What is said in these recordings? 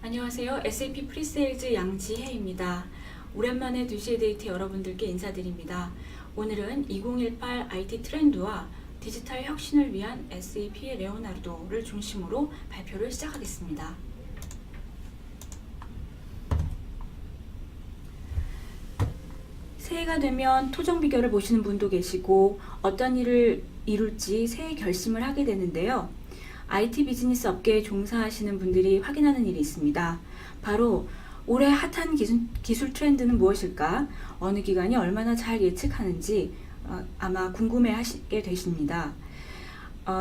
안녕하세요. SAP 프리세일즈 양지혜입니다. 오랜만에 2시의 데이트 여러분들께 인사드립니다. 오늘은 2018 IT 트렌드와 디지털 혁신을 위한 SAP 레오나르도를 중심으로 발표를 시작하겠습니다. 새해가 되면 토종 비결을 보시는 분도 계시고 어떤 일을 이룰지 새해 결심을 하게 되는데요. IT 비즈니스 업계에 종사하시는 분들이 확인하는 일이 있습니다. 바로 올해 핫한 기술 트렌드는 무엇일까? 어느 기관이 얼마나 잘 예측하는지 아마 궁금해 하시게 되십니다.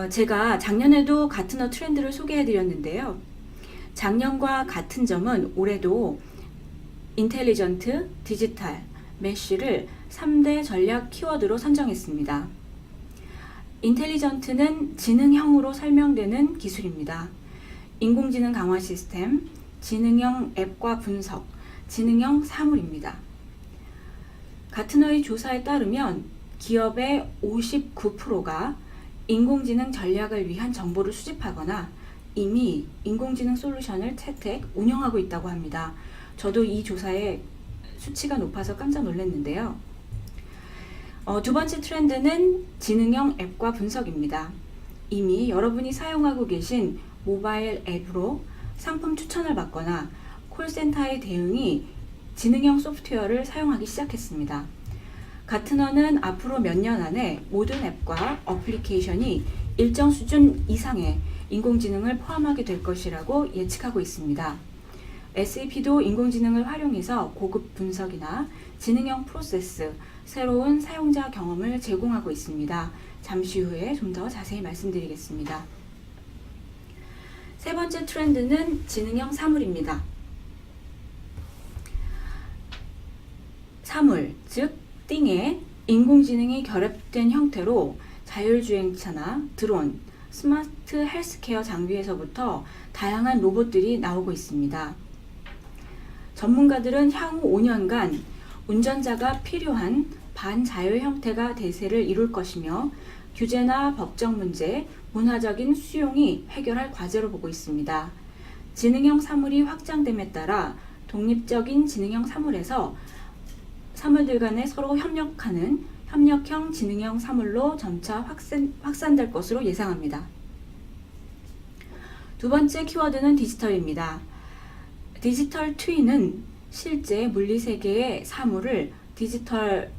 제가 작년에도 가트너 트렌드를 소개해 드렸는데요. 작년과 같은 점은 올해도 인텔리전트, 디지털, 메쉬를 3대 전략 키워드로 선정했습니다. 인텔리전트는 지능형으로 설명되는 기술입니다. 인공지능 강화 시스템, 지능형 앱과 분석, 지능형 사물입니다. 가트너의 조사에 따르면 기업의 59%가 인공지능 전략을 위한 정보를 수집하거나 이미 인공지능 솔루션을 채택, 운영하고 있다고 합니다. 저도 이 조사에 수치가 높아서 깜짝 놀랐는데요. 두 번째 트렌드는 지능형 앱과 분석입니다. 이미 여러분이 사용하고 계신 모바일 앱으로 상품 추천을 받거나 콜센터의 대응이 지능형 소프트웨어를 사용하기 시작했습니다. 가트너는 앞으로 몇 년 안에 모든 앱과 어플리케이션이 일정 수준 이상의 인공지능을 포함하게 될 것이라고 예측하고 있습니다. SAP도 인공지능을 활용해서 고급 분석이나 지능형 프로세스, 새로운 사용자 경험을 제공하고 있습니다. 잠시 후에 좀 더 자세히 말씀드리겠습니다. 세 번째 트렌드는 지능형 사물입니다. 사물, 즉 띵에 인공지능이 결합된 형태로 자율주행차나 드론, 스마트 헬스케어 장비에서부터 다양한 로봇들이 나오고 있습니다. 전문가들은 향후 5년간 운전자가 필요한 반자율 형태가 대세를 이룰 것이며 규제나 법적 문제, 문화적인 수용이 해결할 과제로 보고 있습니다. 지능형 사물이 확장됨에 따라 독립적인 지능형 사물에서 사물들 간에 서로 협력하는 협력형 지능형 사물로 점차 확산될 것으로 예상합니다. 두 번째 키워드는 디지털입니다. 디지털 트윈은 실제 물리세계의 사물을 디지털화하여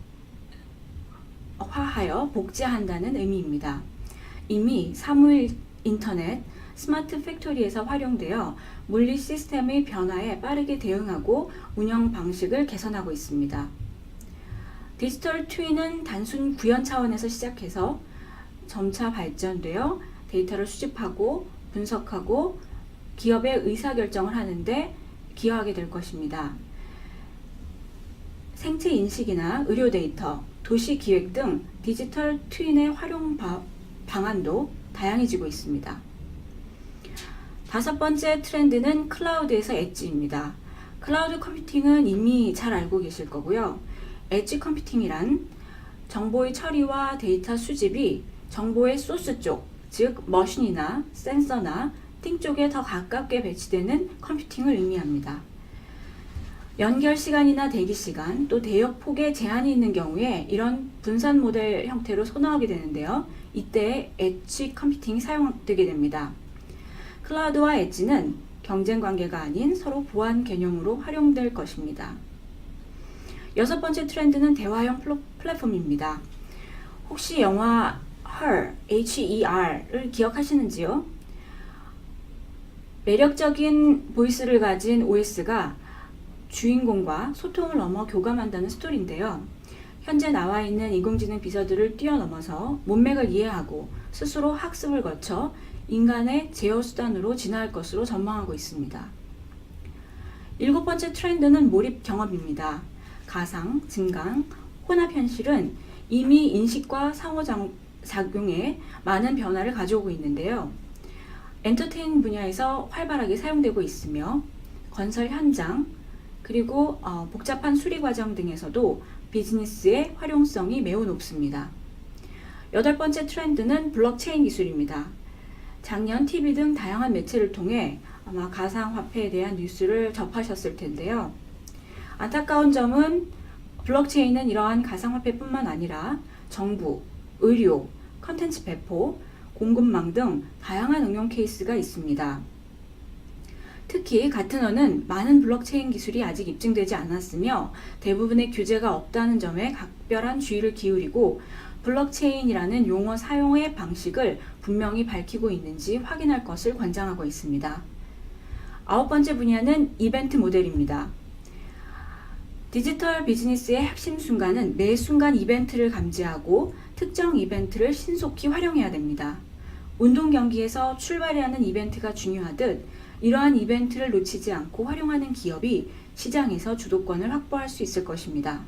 복제한다는 의미입니다. 이미 사물 인터넷, 스마트 팩토리에서 활용되어 물리 시스템의 변화에 빠르게 대응하고 운영 방식을 개선하고 있습니다. 디지털 트윈은 단순 구현 차원에서 시작해서 점차 발전되어 데이터를 수집하고 분석하고 기업의 의사결정을 하는데 기여하게 될 것입니다. 생체 인식이나 의료 데이터, 도시 기획 등 디지털 트윈의 활용 방안도 다양해지고 있습니다. 다섯 번째 트렌드는 클라우드에서 엣지입니다. 클라우드 컴퓨팅은 이미 잘 알고 계실 거고요. 엣지 컴퓨팅이란 정보의 처리와 데이터 수집이 정보의 소스 쪽, 즉 머신이나 센서나 띵 쪽에 더 가깝게 배치되는 컴퓨팅을 의미합니다. 연결 시간이나 대기 시간, 또 대역 폭에 제한이 있는 경우에 이런 분산 모델 형태로 선호하게 되는데요. 이때 엣지 컴퓨팅이 사용되게 됩니다. 클라우드와 엣지는 경쟁 관계가 아닌 서로 보완 개념으로 활용될 것입니다. 여섯 번째 트렌드는 대화형 플랫폼입니다. 혹시 영화 HER을 기억하시는지요? 매력적인 보이스를 가진 OS가 주인공과 소통을 넘어 교감한다는 스토리인데요. 현재 나와 있는 인공지능 비서들을 뛰어넘어서 문맥을 이해하고 스스로 학습을 거쳐 인간의 제어 수단으로 진화할 것으로 전망하고 있습니다. 일곱 번째 트렌드는 몰입 경험입니다. 가상, 증강, 혼합 현실은 이미 인식과 상호작용에 많은 변화를 가져오고 있는데요. 엔터테인 분야에서 활발하게 사용되고 있으며 건설 현장, 그리고 복잡한 수리 과정 등에서도 비즈니스의 활용성이 매우 높습니다. 여덟 번째 트렌드는 블록체인 기술입니다. 작년 TV 등 다양한 매체를 통해 아마 가상화폐에 대한 뉴스를 접하셨을 텐데요. 안타까운 점은 블록체인은 이러한 가상화폐뿐만 아니라 정부, 의료, 컨텐츠 배포, 공급망 등 다양한 응용 케이스가 있습니다. 특히 가트너는 많은 블록체인 기술이 아직 입증되지 않았으며 대부분의 규제가 없다는 점에 각별한 주의를 기울이고 블록체인이라는 용어 사용의 방식을 분명히 밝히고 있는지 확인할 것을 권장하고 있습니다. 9번째 분야는 이벤트 모델입니다. 디지털 비즈니스의 핵심 순간은 매 순간 이벤트를 감지하고 특정 이벤트를 신속히 활용해야 됩니다. 운동 경기에서 출발이 하는 이벤트가 중요하듯 이러한 이벤트를 놓치지 않고 활용하는 기업이 시장에서 주도권을 확보할 수 있을 것입니다.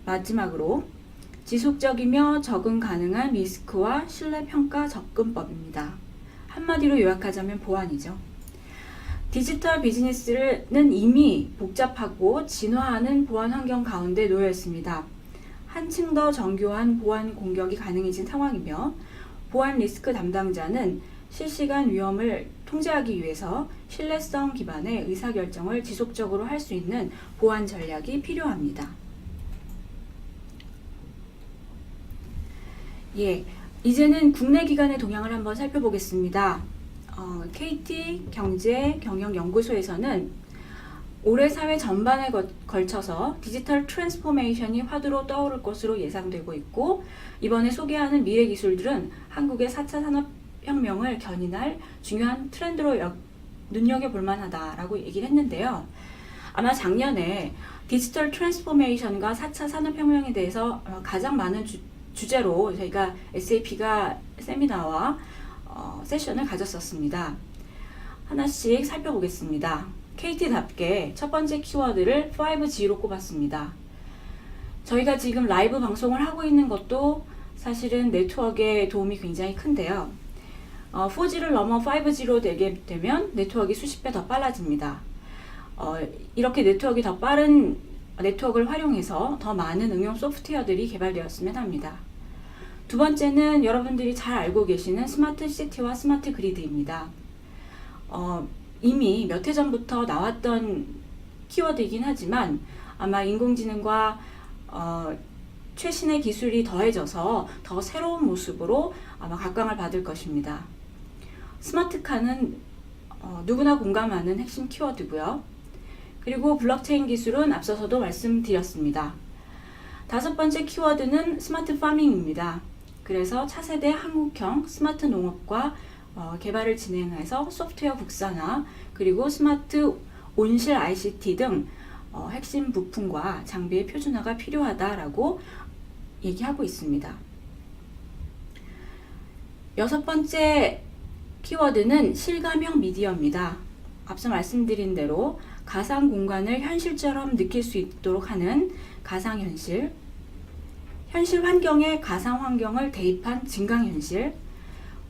마지막으로 지속적이며 적응 가능한 리스크와 신뢰평가 접근법입니다. 한마디로 요약하자면 보안이죠. 디지털 비즈니스는 이미 복잡하고 진화하는 보안 환경 가운데 놓여 있습니다. 한층 더 정교한 보안 공격이 가능해진 상황이며 보안 리스크 담당자는 실시간 위험을 통제하기 위해서 신뢰성 기반의 의사결정을 지속적으로 할 수 있는 보안 전략이 필요합니다. 이제는 국내 기관의 동향을 한번 살펴보겠습니다. KT 경제경영연구소에서는 올해 사회 전반에 걸쳐서 디지털 트랜스포메이션이 화두로 떠오를 것으로 예상되고 있고 이번에 소개하는 미래 기술들은 한국의 4차 산업혁명을 견인할 중요한 트렌드로 눈여겨볼 만하다라고 얘기를 했는데요. 아마 작년에 디지털 트랜스포메이션과 4차 산업혁명에 대해서 가장 많은 주제로 저희가 SAP가 세미나와 세션을 가졌었습니다. 하나씩 살펴보겠습니다. KT답게 첫 번째 키워드를 5G로 꼽았습니다. 저희가 지금 라이브 방송을 하고 있는 것도 사실은 네트워크의 도움이 굉장히 큰데요. 4G를 넘어 5G로 되게 되면 네트워크가 수십 배 더 빨라집니다. 이렇게 네트워크가 더 빠른 네트워크를 활용해서 더 많은 응용 소프트웨어들이 개발되었으면 합니다. 두 번째는 여러분들이 잘 알고 계시는 스마트 시티와 스마트 그리드입니다. 이미 몇 해 전부터 나왔던 키워드이긴 하지만 아마 인공지능과 최신의 기술이 더해져서 더 새로운 모습으로 아마 각광을 받을 것입니다. 스마트카는 누구나 공감하는 핵심 키워드고요. 그리고 블록체인 기술은 앞서서도 말씀드렸습니다. 다섯 번째 키워드는 스마트 파밍입니다. 그래서 차세대 한국형 스마트 농업과 개발을 진행해서 소프트웨어 국산화 그리고 스마트 온실 ICT 등 핵심 부품과 장비의 표준화가 필요하다라고 얘기하고 있습니다. 여섯 번째 키워드는 실감형 미디어입니다. 앞서 말씀드린 대로 가상 공간을 현실처럼 느낄 수 있도록 하는 가상현실, 현실 환경에 가상 환경을 대입한 증강현실,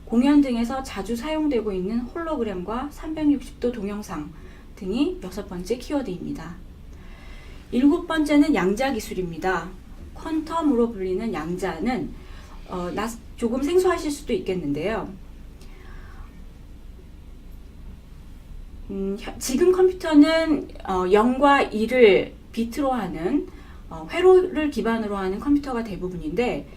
공연 등에서 자주 사용되고 있는 홀로그램과 360도 동영상 등이 여섯 번째 키워드입니다. 일곱 번째는 양자 기술입니다. 퀀텀으로 불리는 양자는 조금 생소하실 수도 있겠는데요. 지금 컴퓨터는 0과 1을 비트로 하는 회로를 기반으로 하는 컴퓨터가 대부분인데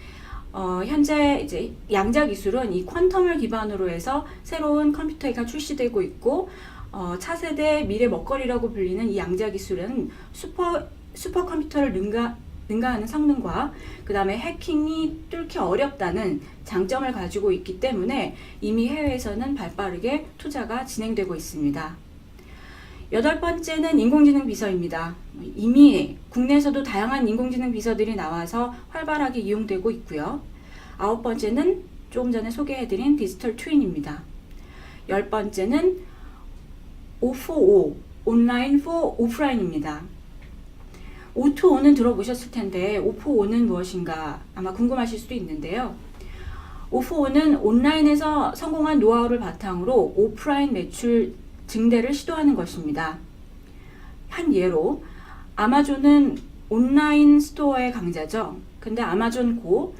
현재 이제 양자 기술은 이 퀀텀을 기반으로 해서 새로운 컴퓨터가 출시되고 있고 차세대 미래 먹거리라고 불리는 이 양자 기술은 슈퍼컴퓨터를 능가하는 성능과 그 다음에 해킹이 뚫기 어렵다는 장점을 가지고 있기 때문에 이미 해외에서는 발빠르게 투자가 진행되고 있습니다. 여덟 번째는 인공지능 비서입니다. 이미 국내에서도 다양한 인공지능 비서들이 나와서 활발하게 이용되고 있고요. 아홉 번째는 조금 전에 소개해드린 디지털 트윈입니다. 열 번째는 O4O, 온라인 for 오프라인입니다. O2O는 들어보셨을 텐데 O4O는 무엇인가 아마 궁금하실 수도 있는데요. O4O는 온라인에서 성공한 노하우를 바탕으로 오프라인 매출 증대를 시도하는 것입니다. 한 예로 아마존은 온라인 스토어의 강자죠. 근데 아마존고,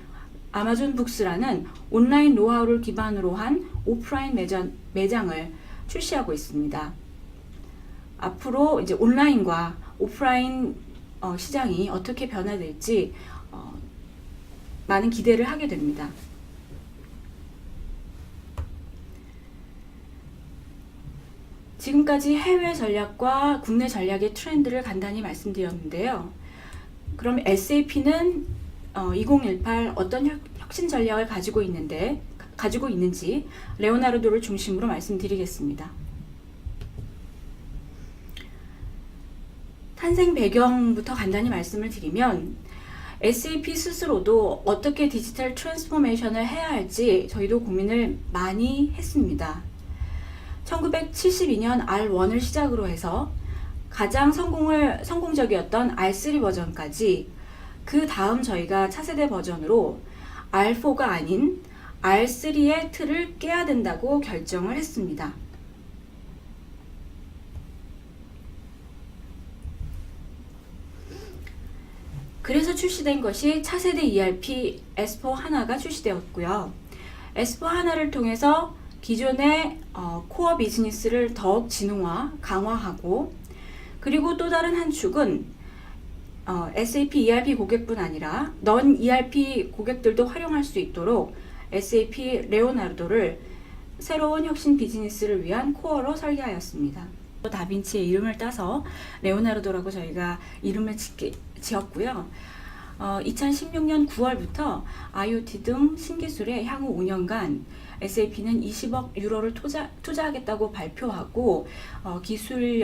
아마존 북스라는 온라인 노하우를 기반으로 한 오프라인 매장을 출시하고 있습니다. 앞으로 이제 온라인과 오프라인 시장이 어떻게 변화될지 많은 기대를 하게 됩니다. 지금까지 해외 전략과 국내 전략의 트렌드를 간단히 말씀드렸는데요. 그럼 SAP는 2018 어떤 혁신 전략을 가지고 있는지 레오나르도를 중심으로 말씀드리겠습니다. 탄생 배경부터 간단히 말씀을 드리면 SAP 스스로도 어떻게 디지털 트랜스포메이션을 해야 할지 저희도 고민을 많이 했습니다. 1972년 R1을 시작으로 해서 가장 성공적이었던 R3 버전까지, 그 다음 저희가 차세대 버전으로 R4가 아닌 R3의 틀을 깨야 된다고 결정을 했습니다. 그래서 출시된 것이 차세대 ERP S4HANA가 출시되었고요. S4HANA를 통해서 기존의 코어 비즈니스를 더욱 진흥화, 강화하고, 그리고 또 다른 한 축은 SAP ERP 고객뿐 아니라 넌 ERP 고객들도 활용할 수 있도록 SAP 레오나르도를 새로운 혁신 비즈니스를 위한 코어로 설계하였습니다. 다빈치의 이름을 따서 레오나르도라고 저희가 이름을 지었고요. 2016년 9월부터 IoT 등 신기술에 향후 5년간 SAP는 20억 유로를 투자하겠다고 발표하고 기술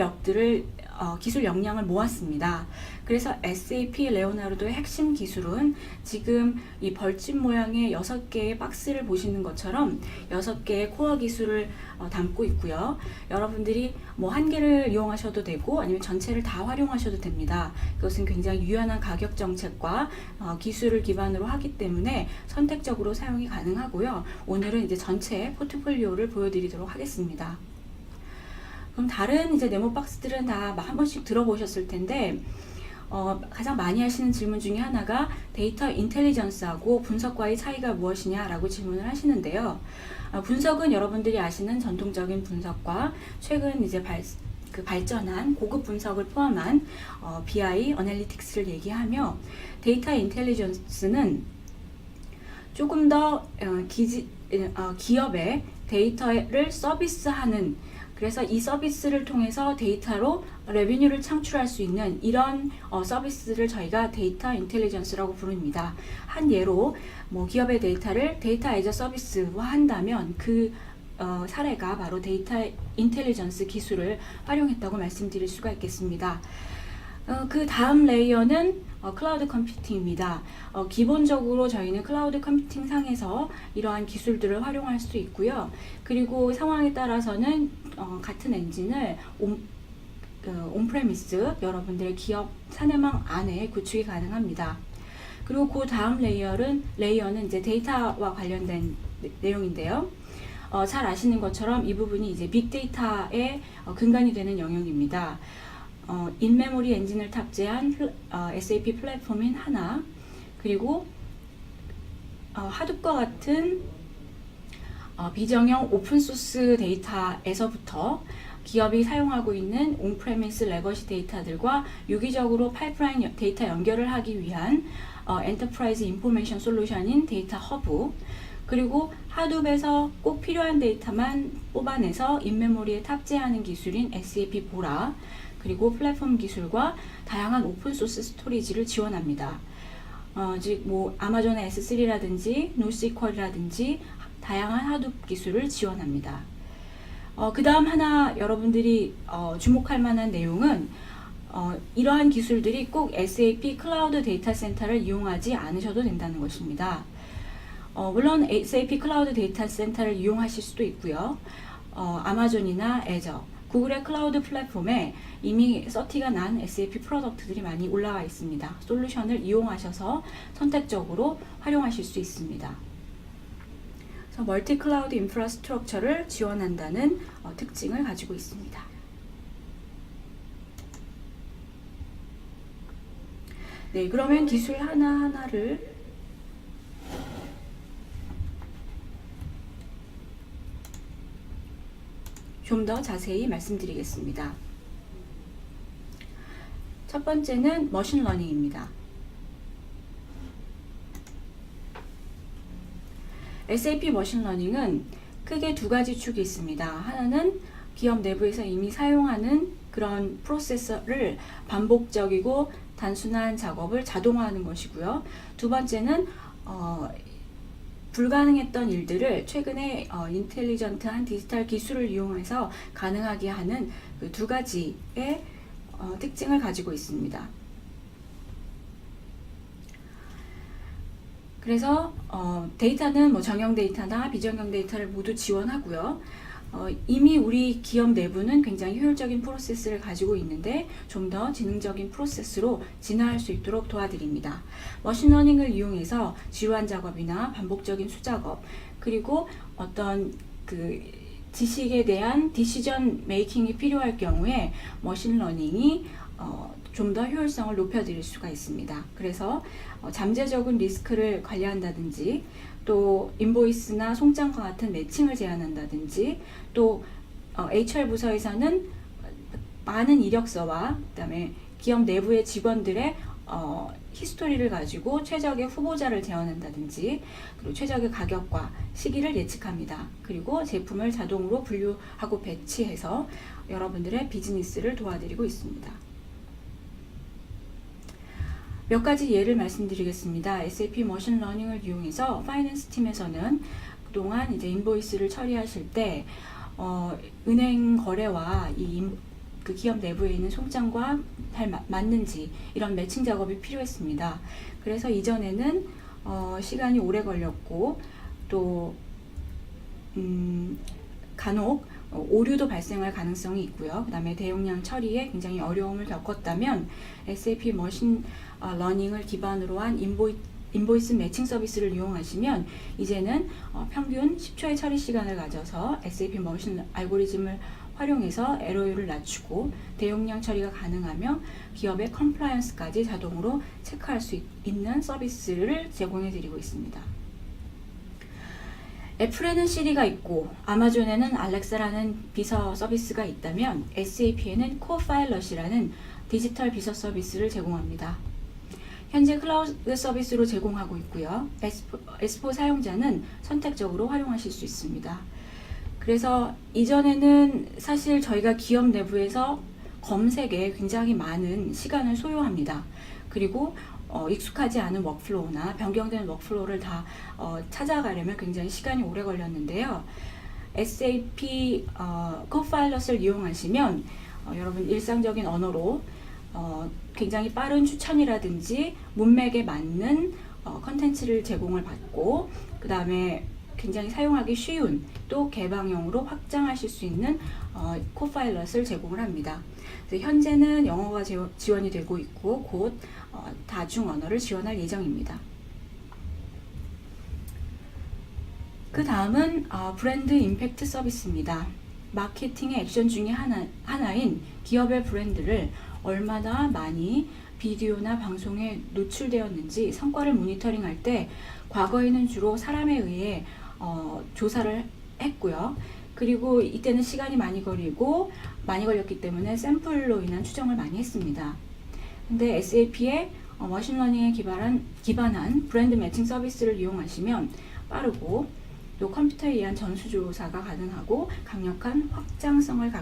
역량을 모았습니다. 그래서 SAP 레오나르도의 핵심 기술은 지금 이 벌집 모양의 6개의 박스를 보시는 것처럼 6개의 코어 기술을 담고 있고요. 여러분들이 뭐 한 개를 이용하셔도 되고 아니면 전체를 다 활용하셔도 됩니다. 이것은 굉장히 유연한 가격 정책과 기술을 기반으로 하기 때문에 선택적으로 사용이 가능하고요. 오늘은 이제 전체 포트폴리오를 보여드리도록 하겠습니다. 그럼 다른 이제 네모 박스들은 다 한 번씩 들어보셨을 텐데 가장 많이 하시는 질문 중에 하나가 데이터 인텔리전스하고 분석과의 차이가 무엇이냐라고 질문을 하시는데요. 분석은 여러분들이 아시는 전통적인 분석과 최근 이제 발전한 고급 분석을 포함한 BI, 어널리틱스를 얘기하며, 데이터 인텔리전스는 조금 더 기업의 데이터를 서비스하는, 그래서 이 서비스를 통해서 데이터로 레비뉴를 창출할 수 있는 이런 서비스를 저희가 데이터 인텔리전스라고 부릅니다. 한 예로 뭐 기업의 데이터를 데이터 애저 서비스화 한다면 그 사례가 바로 데이터 인텔리전스 기술을 활용했다고 말씀드릴 수가 있겠습니다. 그 다음 레이어는 클라우드 컴퓨팅입니다. 기본적으로 저희는 클라우드 컴퓨팅 상에서 이러한 기술들을 활용할 수 있고요. 그리고 상황에 따라서는 같은 엔진을 온프레미스 여러분들의 기업 사내망 안에 구축이 가능합니다. 그리고 그 다음 레이어는 이제 데이터와 관련된 내용인데요. 잘 아시는 것처럼 이 부분이 이제 빅데이터의 근간이 되는 영역입니다. 인메모리 엔진을 탑재한 SAP 플랫폼인 하나, 그리고 하둡과 같은 비정형 오픈소스 데이터에서부터 기업이 사용하고 있는 온프레미스 레거시 데이터들과 유기적으로 파이프라인 데이터 연결을 하기 위한 엔터프라이즈 인포메이션 솔루션인 데이터 허브, 그리고 하둡에서 꼭 필요한 데이터만 뽑아내서 인메모리에 탑재하는 기술인 SAP 보라, 그리고 플랫폼 기술과 다양한 오픈소스 스토리지를 지원합니다. 즉 뭐 아마존의 S3라든지 노스이퀄이라든지 다양한 하둡 기술을 지원합니다. 그 다음 하나 여러분들이 주목할 만한 내용은 이러한 기술들이 꼭 SAP 클라우드 데이터 센터를 이용하지 않으셔도 된다는 것입니다. 물론 SAP 클라우드 데이터 센터를 이용하실 수도 있고요. 아마존이나 애저, 구글의 클라우드 플랫폼에 이미 서티가 난 SAP 프로덕트들이 많이 올라와 있습니다. 솔루션을 이용하셔서 선택적으로 활용하실 수 있습니다. 그래서 멀티 클라우드 인프라스트럭처를 지원한다는 특징을 가지고 있습니다. 네, 그러면 기술 하나하나를 좀 더 자세히 말씀드리겠습니다. 첫 번째는 머신러닝입니다. SAP 머신러닝은 크게 두 가지 축이 있습니다. 하나는 기업 내부에서 이미 사용하는 그런 프로세서를 반복적이고 단순한 작업을 자동화하는 것이고요. 두 번째는 불가능했던 일들을 최근에 인텔리전트한 디지털 기술을 이용해서 가능하게 하는 그 두 가지의 특징을 가지고 있습니다. 그래서 데이터는 뭐 정형 데이터나 비정형 데이터를 모두 지원하고요. 이미 우리 기업 내부는 굉장히 효율적인 프로세스를 가지고 있는데 좀 더 지능적인 프로세스로 진화할 수 있도록 도와드립니다. 머신러닝을 이용해서 지루한 작업이나 반복적인 수작업, 그리고 어떤 그 지식에 대한 디시전 메이킹이 필요할 경우에 머신러닝이 좀 더 효율성을 높여드릴 수가 있습니다. 그래서 잠재적인 리스크를 관리한다든지, 또 인보이스나 송장과 같은 매칭을 제한한다든지, 또 HR 부서에서는 많은 이력서와 그다음에 기업 내부의 직원들의 히스토리를 가지고 최적의 후보자를 제안한다든지, 그리고 최적의 가격과 시기를 예측합니다. 그리고 제품을 자동으로 분류하고 배치해서 여러분들의 비즈니스를 도와드리고 있습니다. 몇 가지 예를 말씀드리겠습니다. SAP 머신러닝을 이용해서 파이낸스 팀에서는 그동안 이제 인보이스를 처리하실 때 은행 거래와 그 기업 내부에 있는 송장과 잘 맞는지 이런 매칭 작업이 필요했습니다. 그래서 이전에는 시간이 오래 걸렸고, 또 간혹 오류도 발생할 가능성이 있고요. 그 다음에 대용량 처리에 굉장히 어려움을 겪었다면 SAP 머신 러닝을 기반으로 한 인보이스 매칭 서비스를 이용하시면 이제는 평균 10초의 처리 시간을 가져서 SAP 머신 알고리즘을 활용해서 에러율을 낮추고 대용량 처리가 가능하며 기업의 컴플라이언스까지 자동으로 체크할 수 있는 서비스를 제공해 드리고 있습니다. 애플에는 시리가 있고 아마존에는 알렉사라는 비서 서비스가 있다면 SAP에는 코파일럿이라는 디지털 비서 서비스를 제공합니다. 현재 클라우드 서비스로 제공하고 있고요. S4 사용자는 선택적으로 활용하실 수 있습니다. 그래서 이전에는 사실 저희가 기업 내부에서 검색에 굉장히 많은 시간을 소요합니다. 그리고 익숙하지 않은 워크플로우나 변경된 워크플로우를 다 찾아가려면 굉장히 시간이 오래 걸렸는데요. SAP 코파일럿을 이용하시면 여러분 일상적인 언어로 굉장히 빠른 추천이라든지 문맥에 맞는 컨텐츠를 제공을 받고, 그 다음에 굉장히 사용하기 쉬운 또 개방형으로 확장하실 수 있는 코파일럿을 제공을 합니다. 그래서 현재는 영어가 지원이 되고 있고 곧 다중 언어를 지원할 예정입니다. 그 다음은 브랜드 임팩트 서비스입니다. 마케팅의 액션 중에 하나인 기업의 브랜드를 얼마나 많이 비디오나 방송에 노출되었는지 성과를 모니터링할 때 과거에는 주로 사람에 의해 조사를 했고요. 그리고 이때는 시간이 많이 걸렸기 때문에 샘플로 인한 추정을 많이 했습니다. 근데 SAP의 머신러닝에 기반한 브랜드 매칭 서비스를 이용하시면 빠르고 또 컴퓨터에 의한 전수조사가 가능하고 강력한 확장성을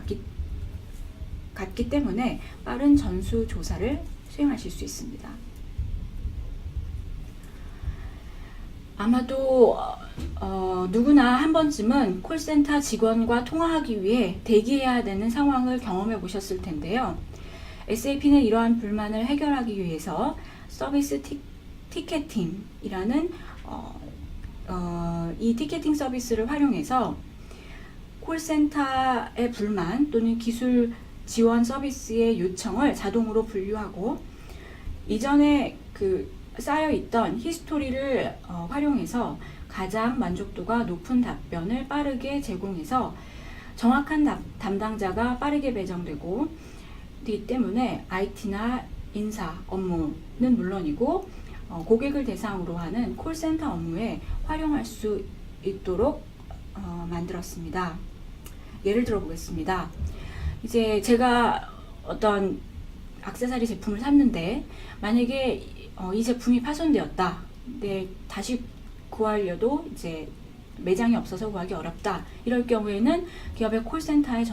갖기 때문에 빠른 전수조사를 수행하실 수 있습니다. 아마도 누구나 한 번쯤은 콜센터 직원과 통화하기 위해 대기해야 되는 상황을 경험해 보셨을 텐데요. SAP는 이러한 불만을 해결하기 위해서 서비스 티켓팅이라는 이 티켓팅 서비스를 활용해서 콜센터의 불만 또는 기술 지원 서비스의 요청을 자동으로 분류하고, 이전에 쌓여있던 히스토리를 활용해서 가장 만족도가 높은 답변을 빠르게 제공해서 정확한 담당자가 빠르게 배정되고 되기 때문에 IT나 인사 업무는 물론이고 고객을 대상으로 하는 콜센터 업무에 활용할 수 있도록 만들었습니다. 예를 들어 보겠습니다. 이제 제가 어떤 액세서리 제품을 샀는데 만약에 이 제품이 파손되었다. 근데 다시 구하려도 이제 매장이 없어서 구하기 어렵다. 이럴 경우에는 기업의 콜센터에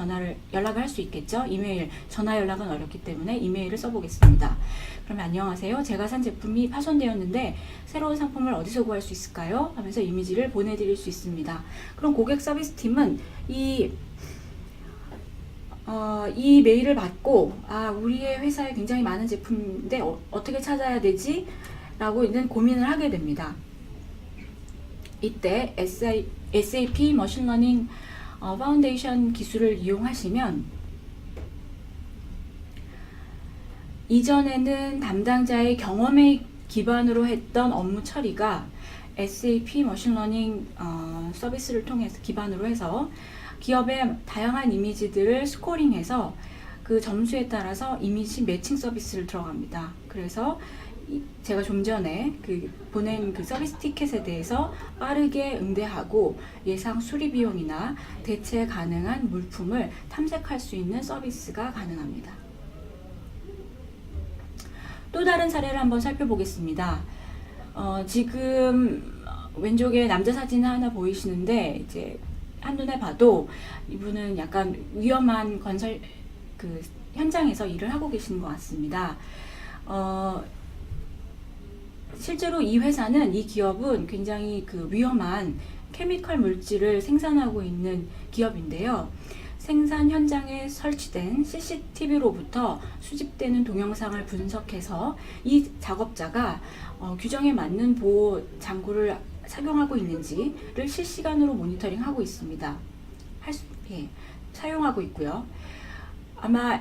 연락을 할 수 있겠죠. 이메일, 전화 연락은 어렵기 때문에 이메일을 써보겠습니다. 그러면 안녕하세요. 제가 산 제품이 파손되었는데 새로운 상품을 어디서 구할 수 있을까요? 하면서 이미지를 보내드릴 수 있습니다. 그럼 고객 서비스 팀은 이 메일을 받고 우리의 회사에 굉장히 많은 제품인데 어떻게 찾아야 되지? 라고 있는 고민을 하게 됩니다. 이때 SAP 머신러닝 파운데이션 기술을 이용하시면 이전에는 담당자의 경험에 기반으로 했던 업무 처리가 SAP 머신러닝 서비스를 통해서 기반으로 해서 기업의 다양한 이미지들을 스코링해서 그 점수에 따라서 이미지 매칭 서비스를 들어갑니다. 그래서 제가 좀 전에 보낸 서비스 티켓에 대해서 빠르게 응대하고 예상 수리 비용이나 대체 가능한 물품을 탐색할 수 있는 서비스가 가능합니다. 또 다른 사례를 한번 살펴보겠습니다. 지금 왼쪽에 남자 사진 하나 보이시는데 이제 한눈에 봐도 이분은 약간 위험한 건설 현장에서 일을 하고 계시는 것 같습니다. 실제로 이 기업은 굉장히 위험한 케미컬 물질을 생산하고 있는 기업인데요. 생산 현장에 설치된 CCTV로부터 수집되는 동영상을 분석해서 이 작업자가 규정에 맞는 보호 장구를 착용하고 있는지를 실시간으로 모니터링하고 있습니다. 사용하고 있고요. 아마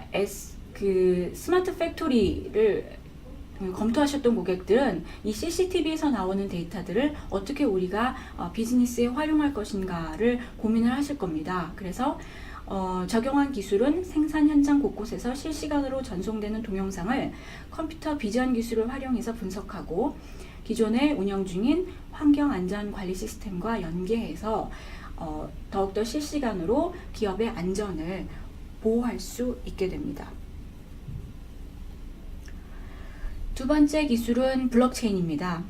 스마트 팩토리를 검토하셨던 고객들은 이 CCTV에서 나오는 데이터들을 어떻게 우리가 비즈니스에 활용할 것인가를 고민을 하실 겁니다. 그래서 적용한 기술은 생산 현장 곳곳에서 실시간으로 전송되는 동영상을 컴퓨터 비전 기술을 활용해서 분석하고 기존에 운영 중인 환경 안전 관리 시스템과 연계해서 더욱더 실시간으로 기업의 안전을 보호할 수 있게 됩니다. 두 번째 기술은 블록체인입니다.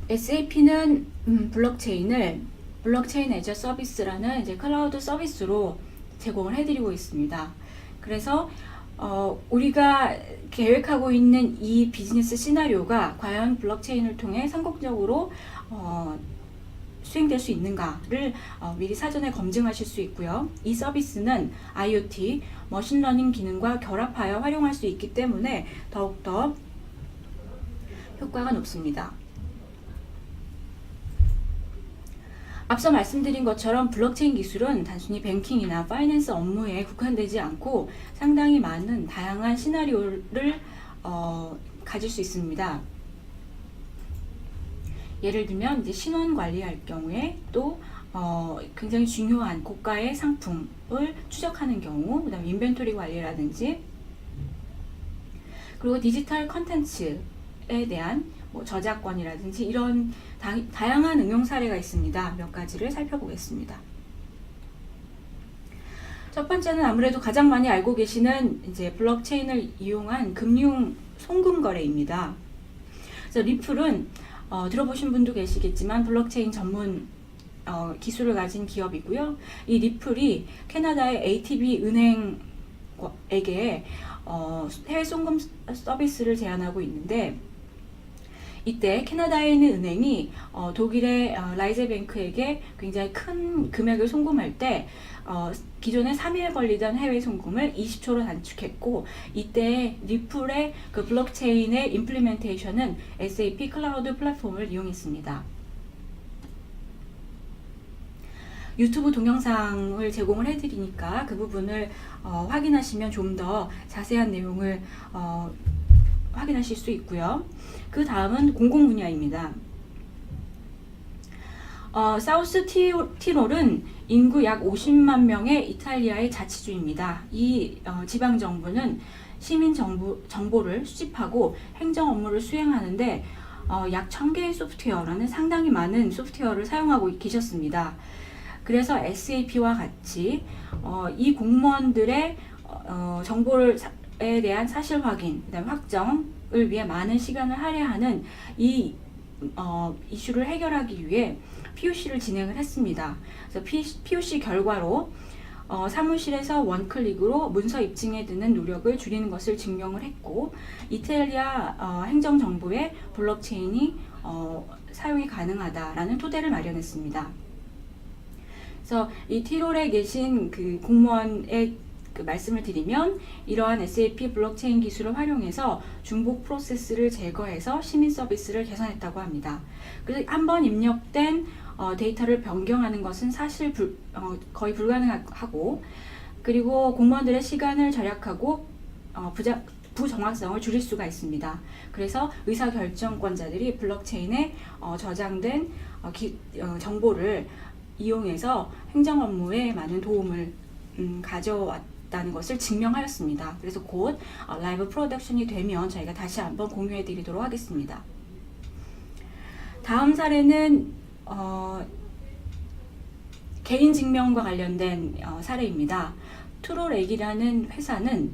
SAP는 블록체인 애저 서비스라는 이제 클라우드 서비스로 제공을 해드리고 있습니다. 그래서 우리가 계획하고 있는 이 비즈니스 시나리오가 과연 블록체인을 통해 성공적으로 수행될 수 있는가를 미리 사전에 검증하실 수 있고요. 이 서비스는 IoT, 머신러닝 기능과 결합하여 활용할 수 있기 때문에 더욱더 효과가 높습니다. 앞서 말씀드린 것처럼 블록체인 기술은 단순히 뱅킹이나 파이낸스 업무에 국한되지 않고 상당히 많은 다양한 시나리오를 가질 수 있습니다. 예를 들면 이제 신원 관리할 경우에 또 굉장히 중요한 고가의 상품을 추적하는 경우, 그다음에 인벤토리 관리라든지 그리고 디지털 컨텐츠에 대한 저작권이라든지 이런 다양한 응용 사례가 있습니다. 몇 가지를 살펴보겠습니다. 첫 번째는 아무래도 가장 많이 알고 계시는 이제 블록체인을 이용한 금융 송금 거래입니다. 그래서 리플은 들어보신 분도 계시겠지만 블록체인 전문 기술을 가진 기업이고요. 이 리플이 캐나다의 ATB 은행에게 해외 송금 서비스를 제안하고 있는데 이때 캐나다에 있는 은행이 독일의 라이제뱅크에게 굉장히 큰 금액을 송금할 때 기존에 3일 걸리던 해외 송금을 20초로 단축했고 이때 리플의 블록체인의 임플리멘테이션은 SAP 클라우드 플랫폼을 이용했습니다. 유튜브 동영상을 제공을 해드리니까 그 부분을 확인하시면 좀 더 자세한 내용을 확인하실 수 있고요. 그 다음은 공공 분야입니다. 사우스 티롤은 인구 약 50만 명의 이탈리아의 자치주입니다. 이 지방 정부는 시민 정보를 수집하고 행정 업무를 수행하는데 약 1000개의 소프트웨어라는 상당히 많은 소프트웨어를 사용하고 계셨습니다. 그래서 SAP와 같이 이 공무원들의 정보에 대한 사실 확인, 그다음 확정을 위해 많은 시간을 할애하는 이 이슈를 해결하기 위해 POC를 진행을 했습니다. 그래서 POC 결과로 사무실에서 원클릭으로 문서 입증에 드는 노력을 줄이는 것을 증명을 했고, 이탈리아 행정정부의 블록체인이 사용이 가능하다라는 토대를 마련했습니다. 그래서 이 티롤에 계신 그 공무원의 그 말씀을 드리면, 이러한 SAP 블록체인 기술을 활용해서 중복 프로세스를 제거해서 시민 서비스를 개선했다고 합니다. 그래서 한번 입력된 데이터를 변경하는 것은 사실 거의 불가능하고, 그리고 공무원들의 시간을 절약하고 부정확성을 줄일 수가 있습니다. 그래서 의사결정권자들이 블록체인에 저장된 정보를 이용해서 행정 업무에 많은 도움을 가져왔다는 것을 증명하였습니다. 그래서 곧 라이브 프로덕션이 되면 저희가 다시 한번 공유해 드리도록 하겠습니다. 다음 사례는 개인 증명과 관련된 사례입니다. 트롤액이라는 회사는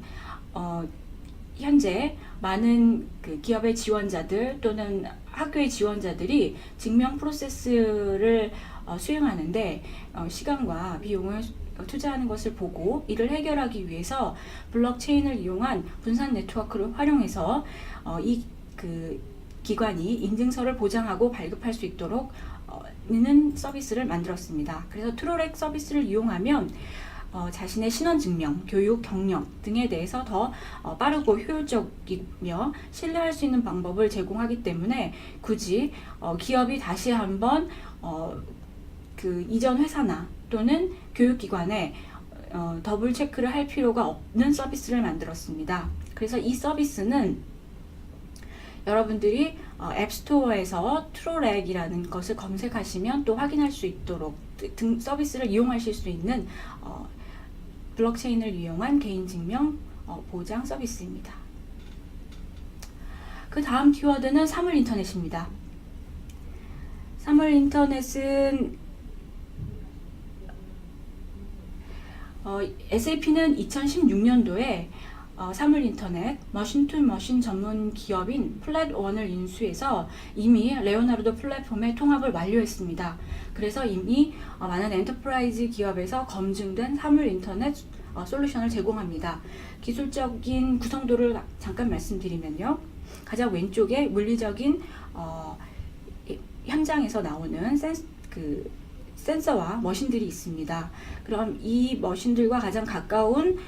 현재 많은 그 기업의 지원자들 또는 학교의 지원자들이 증명 프로세스를 수행하는데 시간과 비용을 투자하는 것을 보고, 이를 해결하기 위해서 블록체인을 이용한 분산 네트워크를 활용해서 이 기관이 인증서를 보장하고 발급할 수 있도록 는 서비스를 만들었습니다. 그래서 트롤액 서비스를 이용하면 자신의 신원 증명, 교육, 경력 등에 대해서 더 빠르고 효율적이며 신뢰할 수 있는 방법을 제공하기 때문에 굳이 기업이 다시 한번 그 이전 회사나 또는 교육기관에 더블 체크를 할 필요가 없는 서비스를 만들었습니다. 그래서 이 서비스는 여러분들이 앱스토어에서 트롤액이라는 것을 검색하시면 또 확인할 수 있도록 서비스를 이용하실 수 있는 블록체인을 이용한 개인증명 보장 서비스입니다. 그 다음 키워드는 사물인터넷입니다. 사물인터넷은 SAP는 2016년도에 사물인터넷 머신투머신 전문 기업인 플랫원을 인수해서 이미 레오나르도 플랫폼의 통합을 완료했습니다. 그래서 이미 많은 엔터프라이즈 기업에서 검증된 사물인터넷 솔루션을 제공합니다. 기술적인 구성도를 잠깐 말씀드리면요, 가장 왼쪽에 물리적인 현장에서 나오는 센서와 머신들이 있습니다. 그럼 이 머신들과 가장 가까운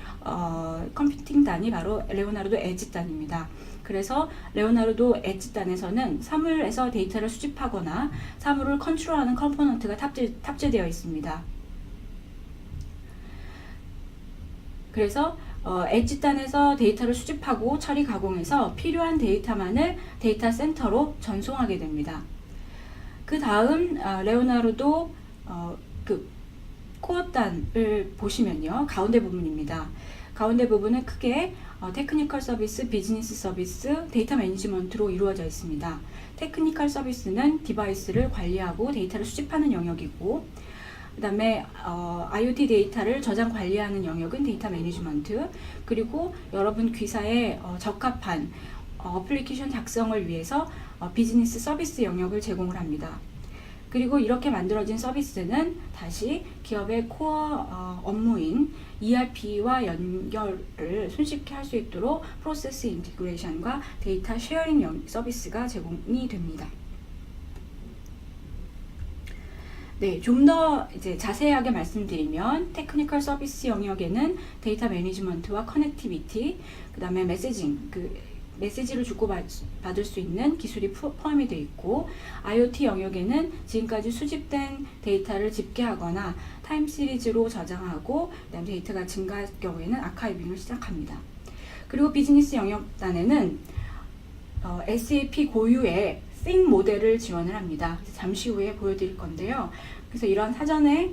컴퓨팅단이 바로 레오나르도 엣지단입니다. 그래서 레오나르도 엣지단에서는 사물에서 데이터를 수집하거나 사물을 컨트롤하는 컴포넌트가 탑재되어 있습니다. 그래서 엣지단에서 데이터를 수집하고 처리 가공해서 필요한 데이터만을 데이터 센터로 전송하게 됩니다. 그 다음 레오나르도 코어단을 보시면요, 가운데 부분입니다. 가운데 부분은 크게 테크니컬 서비스, 비즈니스 서비스, 데이터 매니지먼트로 이루어져 있습니다. 테크니컬 서비스는 디바이스를 관리하고 데이터를 수집하는 영역이고, 그 다음에 IoT 데이터를 저장 관리하는 영역은 데이터 매니지먼트, 그리고 여러분 귀사에 적합한 어플리케이션 작성을 위해서 비즈니스 서비스 영역을 제공을 합니다. 그리고 이렇게 만들어진 서비스는 다시 기업의 코어 업무인 ERP와 연결을 손쉽게 할 수 있도록 프로세스 인티그레이션과 데이터 쉐어링 서비스가 제공이 됩니다. 네, 좀 더 이제 자세하게 말씀드리면 테크니컬 서비스 영역에는 데이터 매니지먼트와 커넥티비티, 그 다음에 메시지를 주고받을 수 있는 기술이 포함이 되어 있고, IoT 영역에는 지금까지 수집된 데이터를 집계하거나 타임 시리즈로 저장하고, 그다음 데이터가 증가할 경우에는 아카이빙을 시작합니다. 그리고 비즈니스 영역단에는 SAP 고유의 Think 모델을 지원을 합니다. 잠시 후에 보여드릴 건데요. 그래서 이런 사전에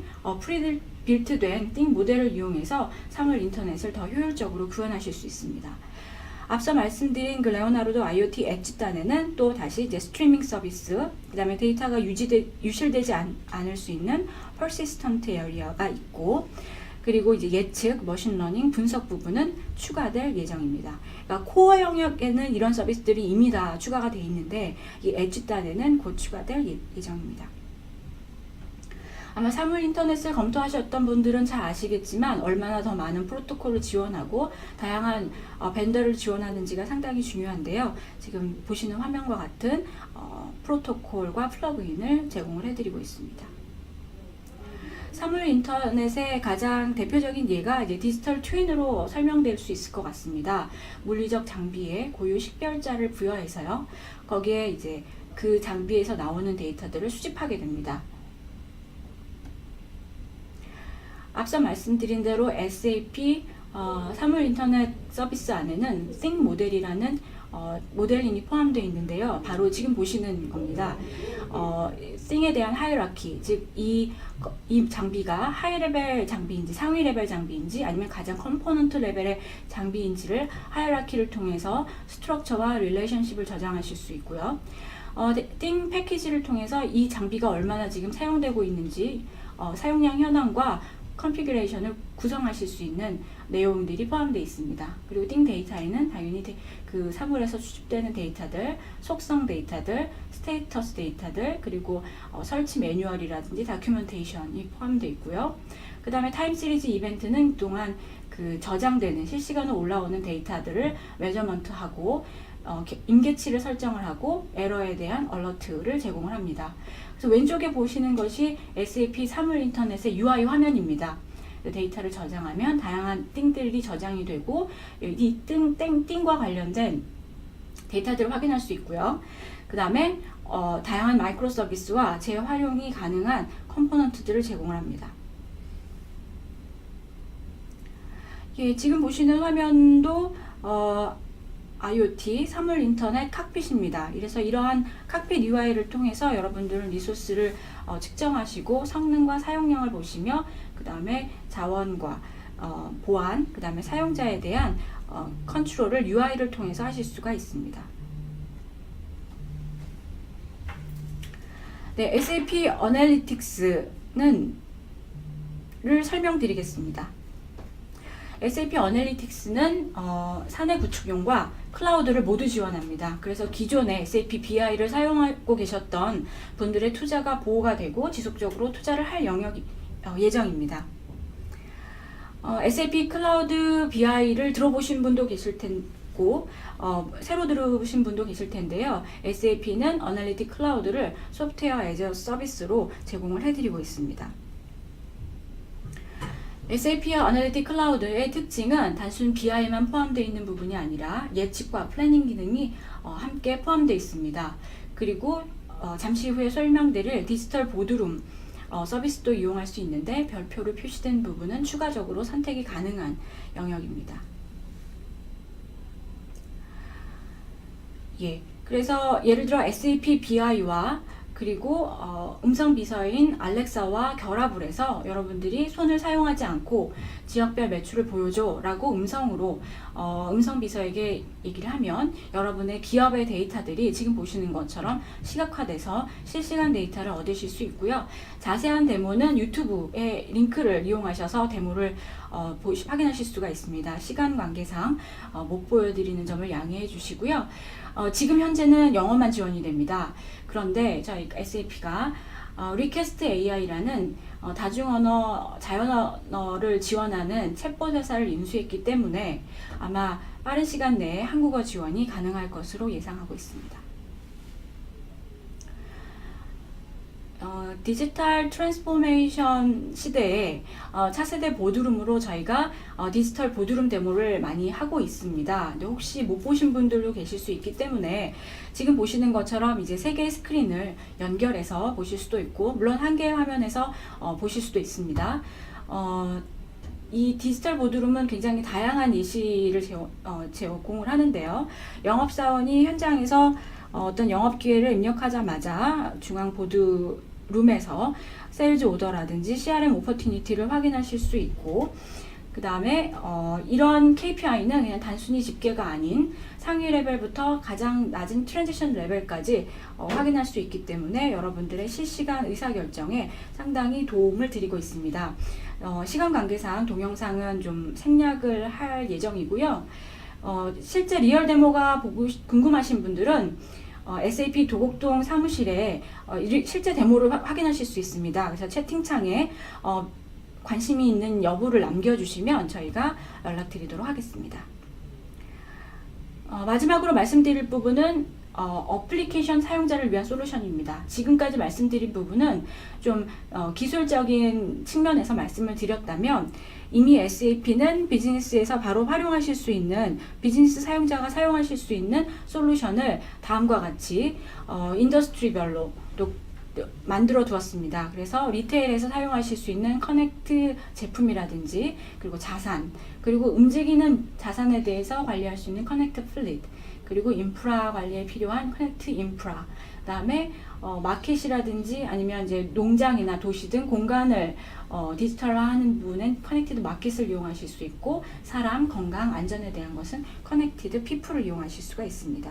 빌트된 Think 모델을 이용해서 사물 인터넷을 더 효율적으로 구현하실 수 있습니다. 앞서 말씀드린 그 레오나르도 IoT 엣지단에는 또 다시 이제 스트리밍 서비스, 그 다음에 데이터가 유실되지 않을 수 있는 퍼시스턴트 에리어가 있고, 그리고 이제 예측, 머신러닝, 분석 부분은 추가될 예정입니다. 그러니까 코어 영역에는 이런 서비스들이 이미 다 추가가 되어 있는데 이 엣지단에는 곧 추가될 예정입니다. 아마 사물 인터넷을 검토하셨던 분들은 잘 아시겠지만 얼마나 더 많은 프로토콜을 지원하고 다양한 벤더를 지원하는지가 상당히 중요한데요. 지금 보시는 화면과 같은 프로토콜과 플러그인을 제공을 해드리고 있습니다. 사물 인터넷의 가장 대표적인 예가 이제 디지털 트윈으로 설명될 수 있을 것 같습니다. 물리적 장비에 고유 식별자를 부여해서요. 거기에 이제 그 장비에서 나오는 데이터들을 수집하게 됩니다. 앞서 말씀드린 대로 SAP 사물 인터넷 서비스 안에는 Think 모델이라는 모델링이 포함되어 있는데요. 바로 지금 보시는 겁니다. Think에 대한 하이라키, 즉 이 장비가 하이 레벨 장비인지 상위 레벨 장비인지 아니면 가장 컴포넌트 레벨의 장비인지를 하이라키를 통해서 스트럭처와 릴레이션십을 저장하실 수 있고요. Think 패키지를 통해서 이 장비가 얼마나 지금 사용되고 있는지 사용량 현황과 컨피규레이션을 구성하실 수 있는 내용들이 포함되어 있습니다. 그리고 띵 데이터에는 당연히 그 사물에서 수집되는 데이터들, 속성 데이터들, 스테이터스 데이터들, 그리고 설치 매뉴얼이라든지 다큐멘테이션이 포함되어 있고요. 그 다음에 타임 시리즈 이벤트는 그동안 그 저장되는 실시간으로 올라오는 데이터들을 메저먼트하고 임계치를 설정을 하고 에러에 대한 얼러트를 제공을 합니다. 그래서 왼쪽에 보시는 것이 SAP 사물 인터넷의 UI 화면입니다. 데이터를 저장하면 다양한 띵들이 저장이 되고 이 띵과 관련된 데이터들을 확인할 수 있고요. 그 다음에 다양한 마이크로 서비스와 재활용이 가능한 컴포넌트들을 제공을 합니다. 예, 지금 보시는 화면도 IoT 사물 인터넷 칵핏입니다. 그래서 이러한 칵핏 UI를 통해서 여러분들은 리소스를 측정하시고 성능과 사용량을 보시며 그 다음에 자원과 보안, 그 다음에 사용자에 대한 컨트롤을 UI를 통해서 하실 수가 있습니다. 네, SAP 어널리틱스를 설명드리겠습니다. SAP 어널리틱스는 사내 구축용과 클라우드를 모두 지원합니다. 그래서 기존에 SAP BI를 사용하고 계셨던 분들의 투자가 보호가 되고 지속적으로 투자를 할 예정입니다. SAP 클라우드 BI를 들어보신 분도 계실 테고 새로 들어보신 분도 계실 텐데요. SAP는 어널리틱 클라우드를 소프트웨어 애저 서비스로 제공을 해드리고 있습니다. SAP 어널리틱 클라우드의 특징은 단순 BI만 포함되어 있는 부분이 아니라 예측과 플래닝 기능이 함께 포함되어 있습니다. 그리고 잠시 후에 설명드릴 디지털 보드룸 서비스도 이용할 수 있는데 별표로 표시된 부분은 추가적으로 선택이 가능한 영역입니다. 예, 그래서 예를 들어 SAP BI와 그리고 음성 비서인 알렉사와 결합을 해서 여러분들이 손을 사용하지 않고 지역별 매출을 보여줘 라고 음성으로 음성 비서에게 얘기를 하면 여러분의 기업의 데이터들이 지금 보시는 것처럼 시각화돼서 실시간 데이터를 얻으실 수 있고요. 자세한 데모는 유튜브의 링크를 이용하셔서 데모를 확인하실 수가 있습니다. 시간 관계상 못 보여드리는 점을 양해해 주시고요. 지금 현재는 영어만 지원이 됩니다. 그런데 저희 SAP가 리퀘스트 AI라는 다중언어, 자연언어를 지원하는 챗봇 회사를 인수했기 때문에 아마 빠른 시간 내에 한국어 지원이 가능할 것으로 예상하고 있습니다. 디지털 트랜스포메이션 시대에 차세대 보드룸으로 저희가 디지털 보드룸 데모를 많이 하고 있습니다. 근데 혹시 못 보신 분들도 계실 수 있기 때문에 지금 보시는 것처럼 이제 3개의 스크린을 연결해서 보실 수도 있고 물론 한 개의 화면에서 보실 수도 있습니다. 이 디지털 보드룸은 굉장히 다양한 예시를 제공을 하는데요. 영업사원이 현장에서 어떤 영업 기회를 입력하자마자 중앙 보드룸에서 세일즈 오더라든지 CRM 오퍼튜니티를 확인하실 수 있고 그 다음에 이런 KPI는 그냥 단순히 집계가 아닌 상위 레벨부터 가장 낮은 트랜지션 레벨까지 확인할 수 있기 때문에 여러분들의 실시간 의사결정에 상당히 도움을 드리고 있습니다. 시간 관계상 동영상은 좀 생략을 할 예정이고요. 실제 리얼 데모가 궁금하신 분들은 SAP 도곡동 사무실에 실제 데모를 확인하실 수 있습니다. 그래서 채팅창에 관심이 있는 여부를 남겨주시면 저희가 연락드리도록 하겠습니다. 마지막으로 말씀드릴 부분은 어플리케이션 사용자를 위한 솔루션입니다. 지금까지 말씀드린 부분은 좀 기술적인 측면에서 말씀을 드렸다면 이미 SAP는 비즈니스에서 바로 활용하실 수 있는, 비즈니스 사용자가 사용하실 수 있는 솔루션을 다음과 같이 인더스트리별로 또 만들어 두었습니다. 그래서 리테일에서 사용하실 수 있는 커넥트 제품이라든지, 그리고 자산, 그리고 움직이는 자산에 대해서 관리할 수 있는 커넥트 플릿, 그리고 인프라 관리에 필요한 커넥트 인프라, 그 다음에 마켓이라든지 아니면 이제 농장이나 도시 등 공간을 디지털화하는 부분은 커넥티드 마켓을 이용하실 수 있고, 사람, 건강, 안전에 대한 것은 커넥티드 피플을 이용하실 수가 있습니다.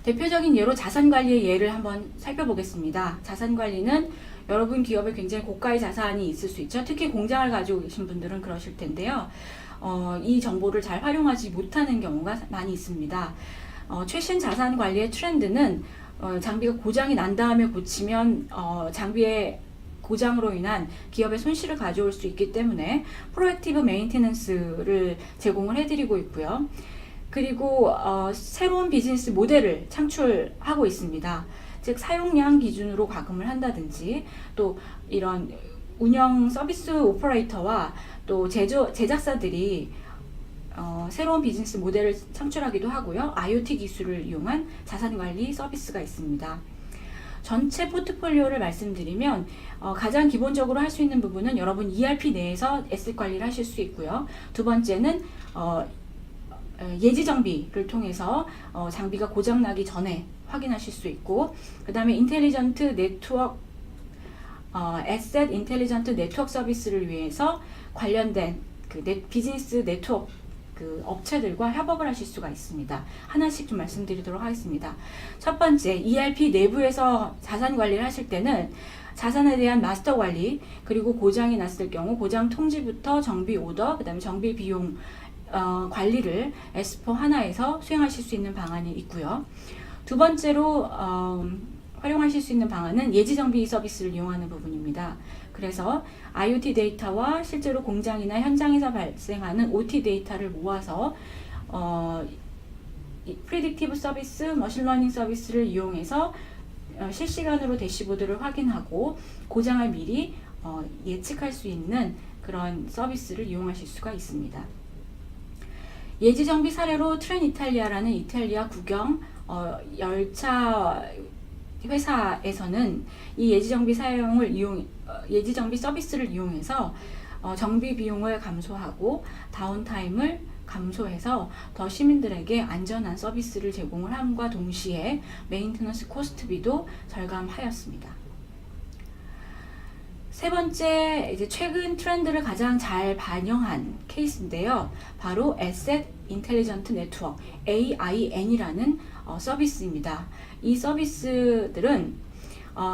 대표적인 예로 자산관리의 예를 한번 살펴보겠습니다. 자산관리는 여러분 기업에 굉장히 고가의 자산이 있을 수 있죠. 특히 공장을 가지고 계신 분들은 그러실 텐데요. 이 정보를 잘 활용하지 못하는 경우가 많이 있습니다. 최신 자산관리의 트렌드는 장비가 고장이 난 다음에 고치면 장비의 고장으로 인한 기업의 손실을 가져올 수 있기 때문에 프로액티브 메인테넌스를 제공을 해드리고 있고요. 그리고 새로운 비즈니스 모델을 창출하고 있습니다. 즉 사용량 기준으로 과금을 한다든지, 또 이런 운영 서비스 오퍼레이터와 또 제작사들이 새로운 비즈니스 모델을 창출하기도 하고요. IoT 기술을 이용한 자산관리 서비스가 있습니다. 전체 포트폴리오를 말씀드리면 가장 기본적으로 할 수 있는 부분은 여러분 ERP 내에서 에셋 관리를 하실 수 있고요. 두 번째는 예지 정비를 통해서 장비가 고장나기 전에 확인하실 수 있고, 그 다음에 인텔리전트 네트워크 에셋 인텔리전트 네트워크 서비스를 위해서 관련된 비즈니스 네트워크 업체들과 협업을 하실 수가 있습니다. 하나씩 좀 말씀드리도록 하겠습니다. 첫 번째, ERP 내부에서 자산 관리를 하실 때는 자산에 대한 마스터 관리, 그리고 고장이 났을 경우 고장 통지부터 정비 오더, 그 다음에 정비 비용 관리를 S4 하나에서 수행하실 수 있는 방안이 있고요. 두 번째로 활용하실 수 있는 방안은 예지 정비 서비스를 이용하는 부분입니다. 그래서 IoT 데이터와 실제로 공장이나 현장에서 발생하는 OT 데이터를 모아서 프리딕티브 서비스, 머신러닝 서비스를 이용해서 실시간으로 대시보드를 확인하고 고장을 미리 예측할 수 있는 그런 서비스를 이용하실 수가 있습니다. 예지 정비 사례로 트렌이탈리아라는 이탈리아 국영 열차 회사에서는 이 예지정비 예지정비 서비스를 이용해서 정비 비용을 감소하고 다운타임을 감소해서 더 시민들에게 안전한 서비스를 제공을 함과 동시에 메인테넌스 코스트비도 절감하였습니다. 세 번째, 이제 최근 트렌드를 가장 잘 반영한 케이스인데요. 바로 Asset Intelligent Network, AIN이라는 서비스입니다. 이 서비스들은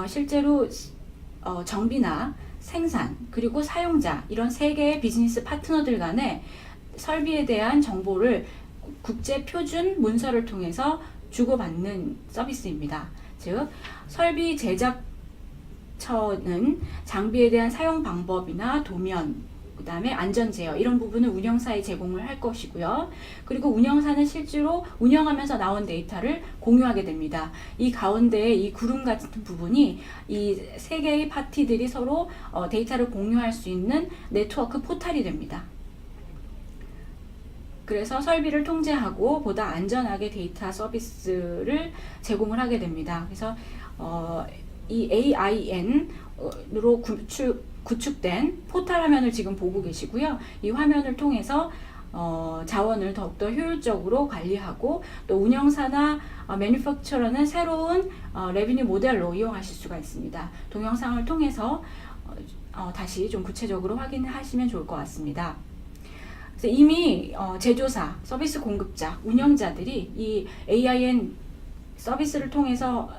실제로 정비나 생산, 그리고 사용자, 이런 세 개의 비즈니스 파트너들 간의 설비에 대한 정보를 국제 표준 문서를 통해서 주고받는 서비스입니다. 즉, 설비 제작처는 장비에 대한 사용 방법이나 도면, 그 다음에 안전 제어, 이런 부분은 운영사에 제공을 할 것이고요. 그리고 운영사는 실제로 운영하면서 나온 데이터를 공유하게 됩니다. 이 가운데에 이 구름 같은 부분이 이 세 개의 파티들이 서로 데이터를 공유할 수 있는 네트워크 포탈이 됩니다. 그래서 설비를 통제하고 보다 안전하게 데이터 서비스를 제공을 하게 됩니다. 그래서 이 AIN으로 구축된 포탈 화면을 지금 보고 계시고요. 이 화면을 통해서 자원을 더욱더 효율적으로 관리하고 또 운영사나 매니팩처러는 새로운 레비뉴 모델로 이용하실 수가 있습니다. 동영상을 통해서 다시 좀 구체적으로 확인하시면 좋을 것 같습니다. 그래서 이미 제조사, 서비스 공급자, 운영자들이 이 AIN 서비스를 통해서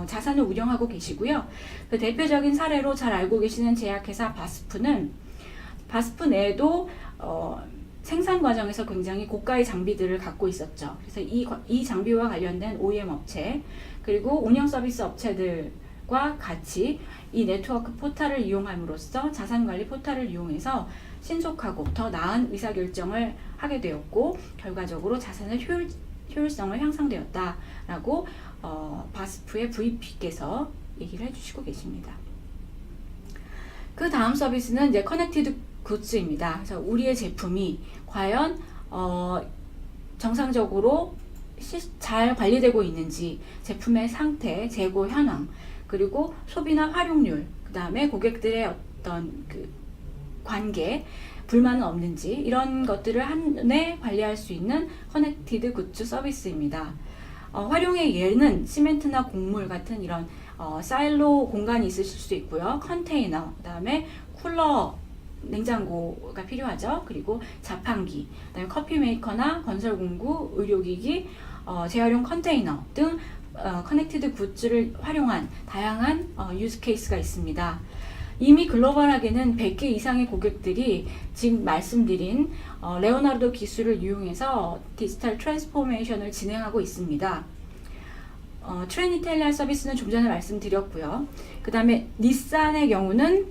자산을 운영하고 계시고요. 그 대표적인 사례로 잘 알고 계시는 제약회사 바스프는 바스프 내에도 생산 과정에서 굉장히 고가의 장비들을 갖고 있었죠. 그래서 이 장비와 관련된 OEM 업체 그리고 운영 서비스 업체들과 같이 이 네트워크 포탈을 이용함으로써 자산관리 포탈을 이용해서 신속하고 더 나은 의사결정을 하게 되었고 결과적으로 자산의 효율성을 향상되었다라고 바스프의 VP께서 얘기를 해주시고 계십니다. 그 다음 서비스는 이제 커넥티드 굿즈입니다. 그래서 우리의 제품이 과연 정상적으로 잘 관리되고 있는지, 제품의 상태, 재고 현황, 그리고 소비나 활용률, 그 다음에 고객들의 어떤 그 관계, 불만은 없는지 이런 것들을 한눈에 관리할 수 있는 커넥티드 굿즈 서비스입니다. 활용의 예는 시멘트나 곡물 같은 이런 사일로 공간이 있으실 수 있고요. 컨테이너, 그 다음에 쿨러, 냉장고가 필요하죠. 그리고 자판기, 그다음에 커피 메이커나 건설 공구, 의료기기, 재활용 컨테이너 등 커넥티드 굿즈를 활용한 다양한 유즈 케이스가 있습니다. 이미 글로벌하게는 100개 이상의 고객들이 지금 말씀드린 레오나르도 기술을 이용해서 디지털 트랜스포메이션을 진행하고 있습니다. 트렌이텔리아 서비스는 좀 전에 말씀드렸고요. 그 다음에 닛산의 경우는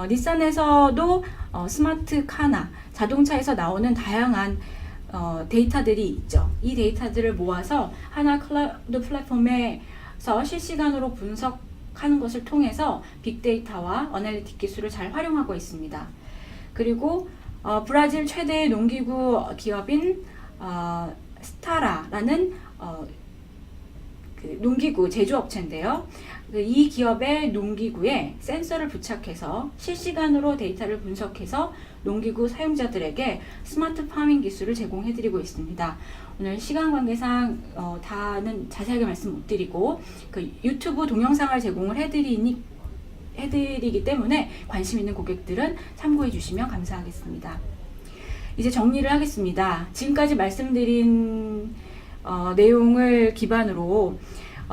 닛산에서도 스마트 카나, 자동차에서 나오는 다양한 데이터들이 있죠. 이 데이터들을 모아서 하나 클라우드 플랫폼에서 실시간으로 분석하는 것을 통해서 빅데이터와 어널리틱 기술을 잘 활용하고 있습니다. 그리고 브라질 최대의 농기구 기업인 스타라라는 그 농기구 제조업체인데요. 이 기업의 농기구에 센서를 부착해서 실시간으로 데이터를 분석해서 농기구 사용자들에게 스마트 파밍 기술을 제공해드리고 있습니다. 오늘 시간 관계상 다는 자세하게 말씀 못 드리고 그 유튜브 동영상을 제공을 해드리기 때문에 관심 있는 고객들은 참고해 주시면 감사하겠습니다. 이제 정리를 하겠습니다. 지금까지 말씀드린 내용을 기반으로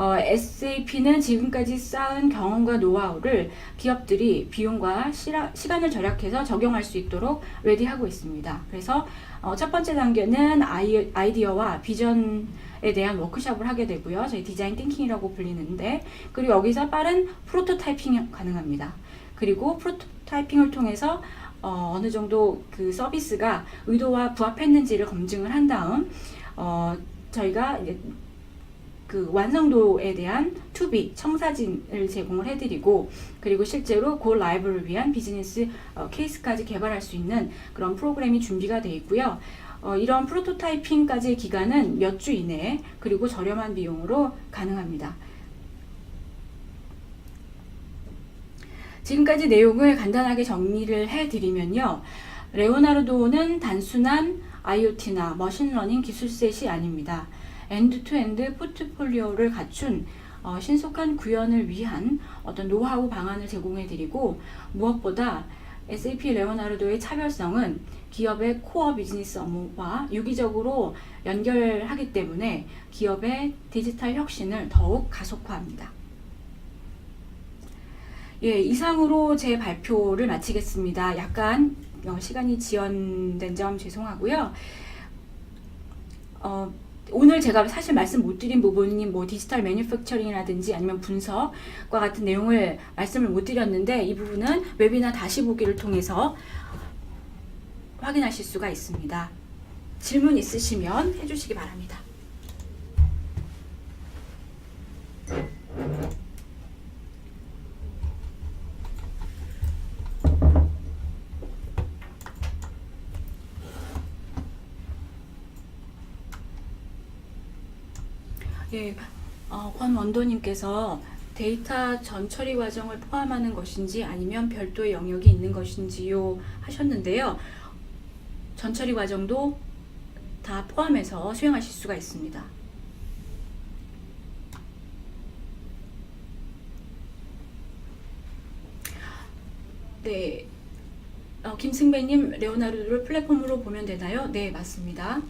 SAP는 지금까지 쌓은 경험과 노하우를 기업들이 비용과 시간을 절약해서 적용할 수 있도록 레디하고 있습니다. 그래서 첫 번째 단계는 아이디어와 비전에 대한 워크숍을 하게 되고요. 저희 디자인 띵킹이라고 불리는데, 그리고 여기서 빠른 프로토타이핑이 가능합니다. 그리고 프로토타이핑을 통해서 어느 정도 그 서비스가 의도와 부합했는지를 검증을 한 다음 저희가 이제 그 완성도에 대한 투비, 청사진을 제공을 해드리고, 그리고 실제로 고 라이브를 위한 비즈니스 케이스까지 개발할 수 있는 그런 프로그램이 준비가 되어 있고요. 이런 프로토타이핑까지의 기간은 몇 주 이내에, 그리고 저렴한 비용으로 가능합니다. 지금까지 내용을 간단하게 정리를 해드리면요. 레오나르도는 단순한 IoT나 머신러닝 기술셋이 아닙니다. 엔드투엔드 포트폴리오를 갖춘 신속한 구현을 위한 어떤 노하우 방안을 제공해드리고, 무엇보다 SAP 레오나르도의 차별성은 기업의 코어 비즈니스 업무와 유기적으로 연결하기 때문에 기업의 디지털 혁신을 더욱 가속화합니다. 예, 이상으로 제 발표를 마치겠습니다. 약간 시간이 지연된 점 죄송하고요. 오늘 제가 사실 말씀 못 드린 부분이 뭐 디지털 매니팩처링이라든지 아니면 분석과 같은 내용을 말씀을 못 드렸는데, 이 부분은 웨비나 다시 보기를 통해서 확인하실 수가 있습니다. 질문 있으시면 해주시기 바랍니다. 예, 권원도님께서 데이터 전처리 과정을 포함하는 것인지 아니면 별도의 영역이 있는 것인지요 하셨는데요. 전처리 과정도 다 포함해서 수행하실 수가 있습니다. 네, 김승배님, 레오나르도를 플랫폼으로 보면 되나요? 네, 맞습니다.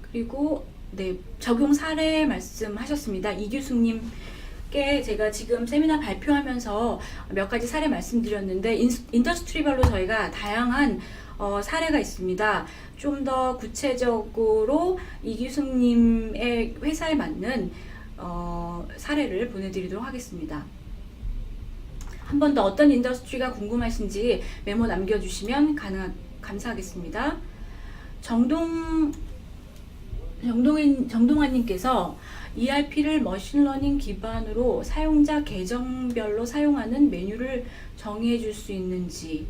그리고 네, 적용 사례 말씀하셨습니다. 이규숙님께 제가 지금 세미나 발표하면서 몇 가지 사례 말씀드렸는데 인더스트리별로 저희가 다양한 사례가 있습니다. 좀 더 구체적으로 이규숙님의 회사에 맞는 사례를 보내드리도록 하겠습니다. 한 번 더 어떤 인더스트리가 궁금하신지 메모 남겨주시면 감사하겠습니다. 정동환님께서 ERP를 머신러닝 기반으로 사용자 계정별로 사용하는 메뉴를 정의해 줄 수 있는지를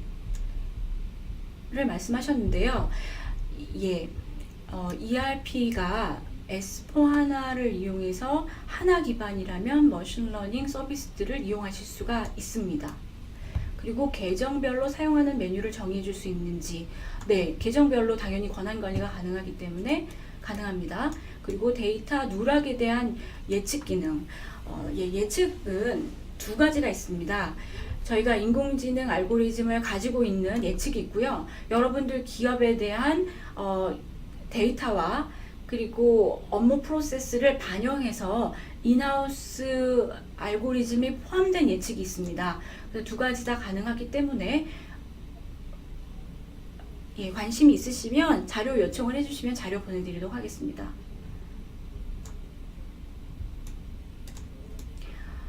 말씀하셨는데요. 예, ERP가 S4하나를 이용해서 하나 기반이라면 머신러닝 서비스들을 이용하실 수가 있습니다. 그리고 계정별로 사용하는 메뉴를 정의해 줄 수 있는지, 네, 계정별로 당연히 권한 관리가 가능하기 때문에 가능합니다. 그리고 데이터 누락에 대한 예측 기능, 예측은 두 가지가 있습니다. 저희가 인공지능 알고리즘을 가지고 있는 예측이 있고요. 여러분들 기업에 대한 데이터와 그리고 업무 프로세스를 반영해서 인하우스 알고리즘이 포함된 예측이 있습니다. 그래서 두 가지 다 가능하기 때문에 관심이 있으시면 자료 요청을 해주시면 자료 보내드리도록 하겠습니다.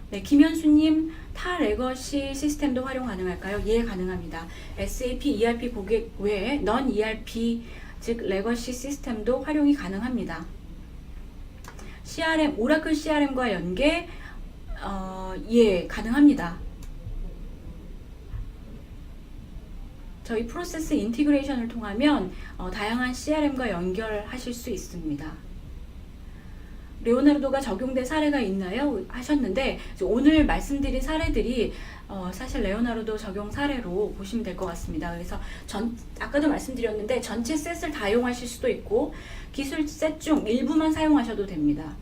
네, 김현수님, 타 레거시 시스템도 활용 가능할까요? 예, 가능합니다. SAP ERP 고객 외에 넌 ERP 즉 레거시 시스템도 활용이 가능합니다. CRM, 오라클 CRM과 연계 예, 가능합니다. 저희 프로세스 인티그레이션을 통하면 다양한 CRM과 연결하실 수 있습니다. 레오나르도가 적용된 사례가 있나요? 하셨는데 오늘 말씀드린 사례들이 사실 레오나르도 적용 사례로 보시면 될 것 같습니다. 그래서 아까도 말씀드렸는데 전체 셋을 다 이용하실 수도 있고 기술 셋 중 일부만 사용하셔도 됩니다.